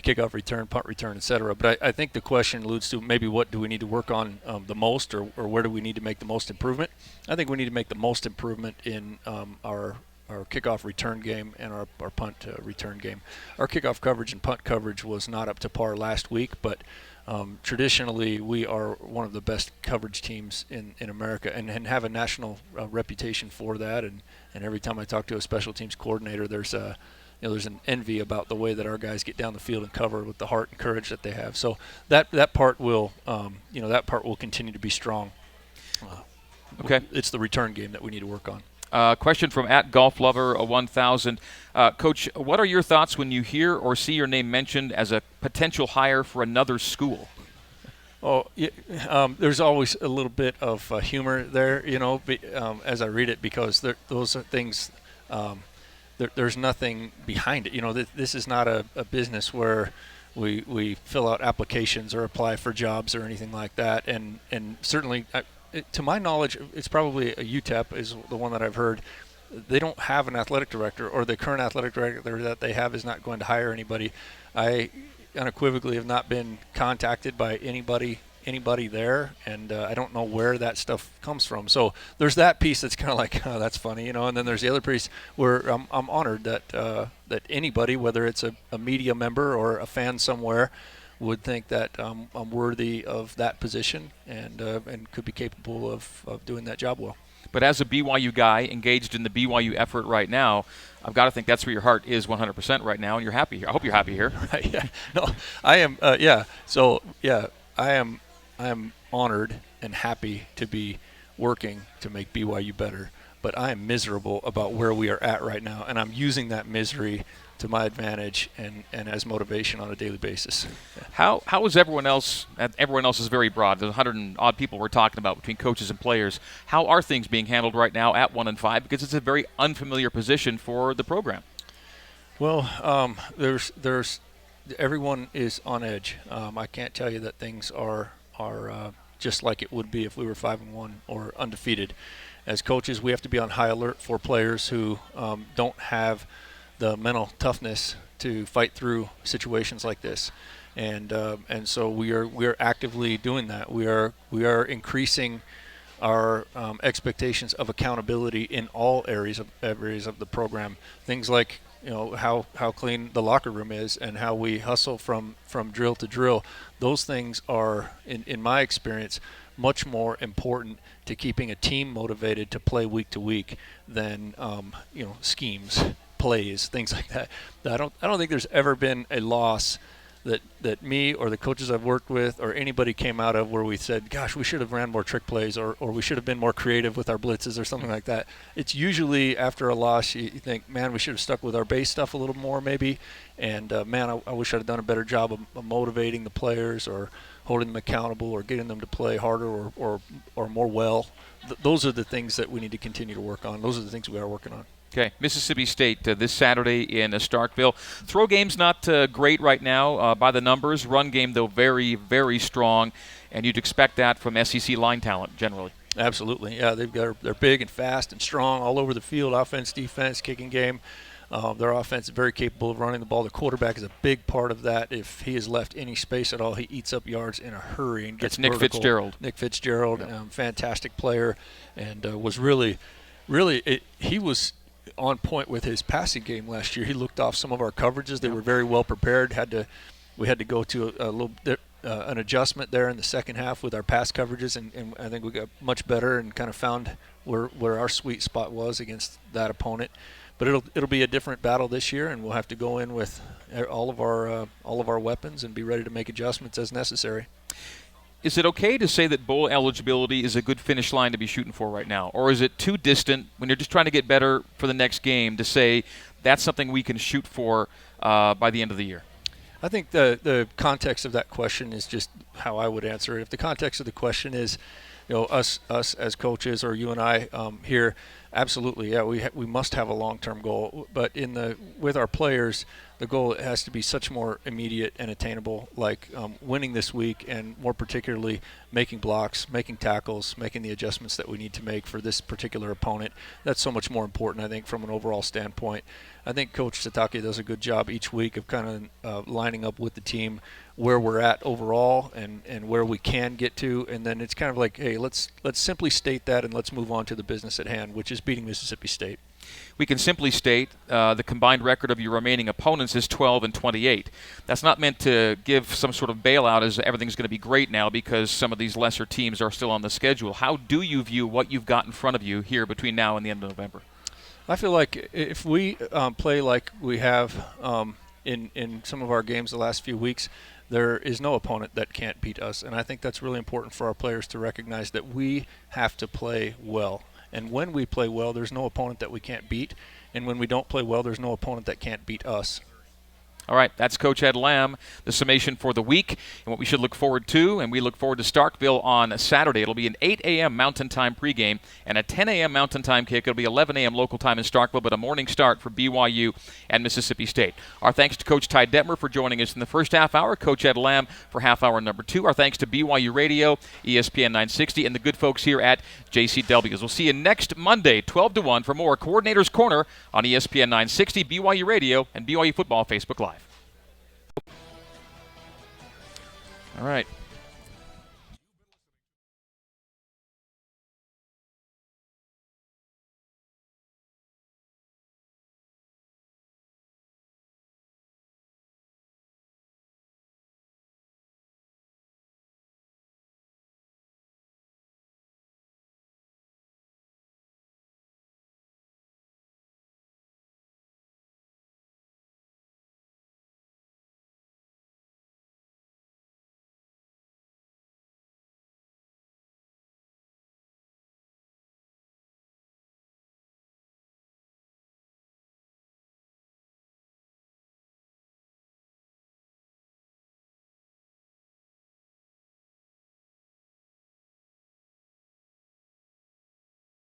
kickoff return, punt return, etc. But I think the question alludes to maybe what do we need to work on the most, or where do we need to make the most improvement. I think we need to make the most improvement in our kickoff return game and our punt return game. Our kickoff coverage and punt coverage was not up to par last week, but traditionally we are one of the best coverage teams in America and have a national reputation for that. And every time I talk to a special teams coordinator, there's an envy about the way that our guys get down the field and cover with the heart and courage that they have. So that part will continue to be strong. Okay, it's the return game that we need to work on. Question from at Golf Lover 1000. Coach, what are your thoughts when you hear or see your name mentioned as a potential hire for another school? Oh, there's always a little bit of humor there, as I read it, because those are things. There's nothing behind it. This is not a business where we fill out applications or apply for jobs or anything like that. And certainly, to my knowledge, it's probably a UTEP is the one that I've heard. They don't have an athletic director, or the current athletic director that they have is not going to hire anybody. I unequivocally have not been contacted by anybody there, and I don't know where that stuff comes from. So there's that piece that's kind of like, oh, that's funny, and then there's the other piece where I'm honored that anybody, whether it's a media member or a fan somewhere, would think that I'm worthy of that position and could be capable of doing that job well. But as a BYU guy engaged in the BYU effort right now, I've got to think that's where your heart is 100% right now, and you're happy here. I hope you're happy here. Right, yeah. No, I am. Yeah. So yeah, I am honored and happy to be working to make BYU better. But I am miserable about where we are at right now, and I'm using that misery to my advantage and as motivation on a daily basis. Yeah. How is everyone else? Everyone else is very broad. There's 100 and odd people we're talking about between coaches and players. How are things being handled right now at 1-5? Because it's a very unfamiliar position for the program. Well, there's everyone is on edge. I can't tell you that things are just like it would be if we were 5-1 or undefeated. As coaches, we have to be on high alert for players who don't have the mental toughness to fight through situations like this, and so we are actively doing that. We are increasing our expectations of accountability in all areas of the program. Things like how clean the locker room is and how we hustle from drill to drill. Those things are, in my experience, much more important to keeping a team motivated to play week to week than schemes, plays, things like that. I don't think there's ever been a loss that me or the coaches I've worked with or anybody came out of where we said, gosh, we should have ran more trick plays or we should have been more creative with our blitzes or something like that. It's usually after a loss you think, man, we should have stuck with our base stuff a little more maybe, and man, I wish I'd have done a better job of motivating the players or holding them accountable or getting them to play harder or more well. Those are the things that we need to continue to work on. Those are the things we are working on. Okay, Mississippi State this Saturday in Starkville. Throw game's not great right now by the numbers. Run game, though, very, very strong, and you'd expect that from SEC line talent generally. Absolutely, yeah. They're big and fast and strong all over the field, offense, defense, kicking game. Their offense is very capable of running the ball. The quarterback is a big part of that. If he is left any space at all, he eats up yards in a hurry and gets Nick vertical. Fitzgerald. Nick Fitzgerald, fantastic player, and was really, he was on point with his passing game last year. He looked off some of our coverages. They were very well prepared. We had to go to a little an adjustment there in the second half with our pass coverages, and I think we got much better and kind of found where our sweet spot was against that opponent. But it'll be a different battle this year, and we'll have to go in with all of our weapons and be ready to make adjustments as necessary. Is it okay to say that bowl eligibility is a good finish line to be shooting for right now? Or is it too distant when you're just trying to get better for the next game to say that's something we can shoot for by the end of the year? I think the context of that question is just how I would answer it. If the context of the question is, us as coaches or you and I here, absolutely, yeah, we must have a long-term goal. But with our players, the goal has to be such more immediate and attainable, like winning this week, and more particularly making blocks, making tackles, making the adjustments that we need to make for this particular opponent. That's so much more important, I think, from an overall standpoint. I think Coach Satake does a good job each week of kind of lining up with the team where we're at overall and where we can get to, and then it's kind of like, hey, let's simply state that and let's move on to the business at hand, which is beating Mississippi State. We can simply state the combined record of your remaining opponents is 12-28. That's not meant to give some sort of bailout as everything's going to be great now because some of these lesser teams are still on the schedule. How do you view what you've got in front of you here between now and the end of November? I feel like if we play like we have in some of our games the last few weeks, there is no opponent that can't beat us. And I think that's really important for our players to recognize that we have to play well. And when we play well, there's no opponent that we can't beat. And when we don't play well, there's no opponent that can't beat us. All right, that's Coach Ed Lamb, the summation for the week and what we should look forward to. And we look forward to Starkville on Saturday. It'll be an 8 a.m. Mountain Time pregame and a 10 a.m. Mountain Time kick. It'll be 11 a.m. local time in Starkville, but a morning start for BYU and Mississippi State. Our thanks to Coach Ty Detmer for joining us in the first half hour, Coach Ed Lamb for half hour number 2. Our thanks to BYU Radio, ESPN 960, and the good folks here at JCW's. We'll see you next Monday, 12 to 1, for more Coordinator's Corner on ESPN 960, BYU Radio, and BYU Football Facebook Live. All right.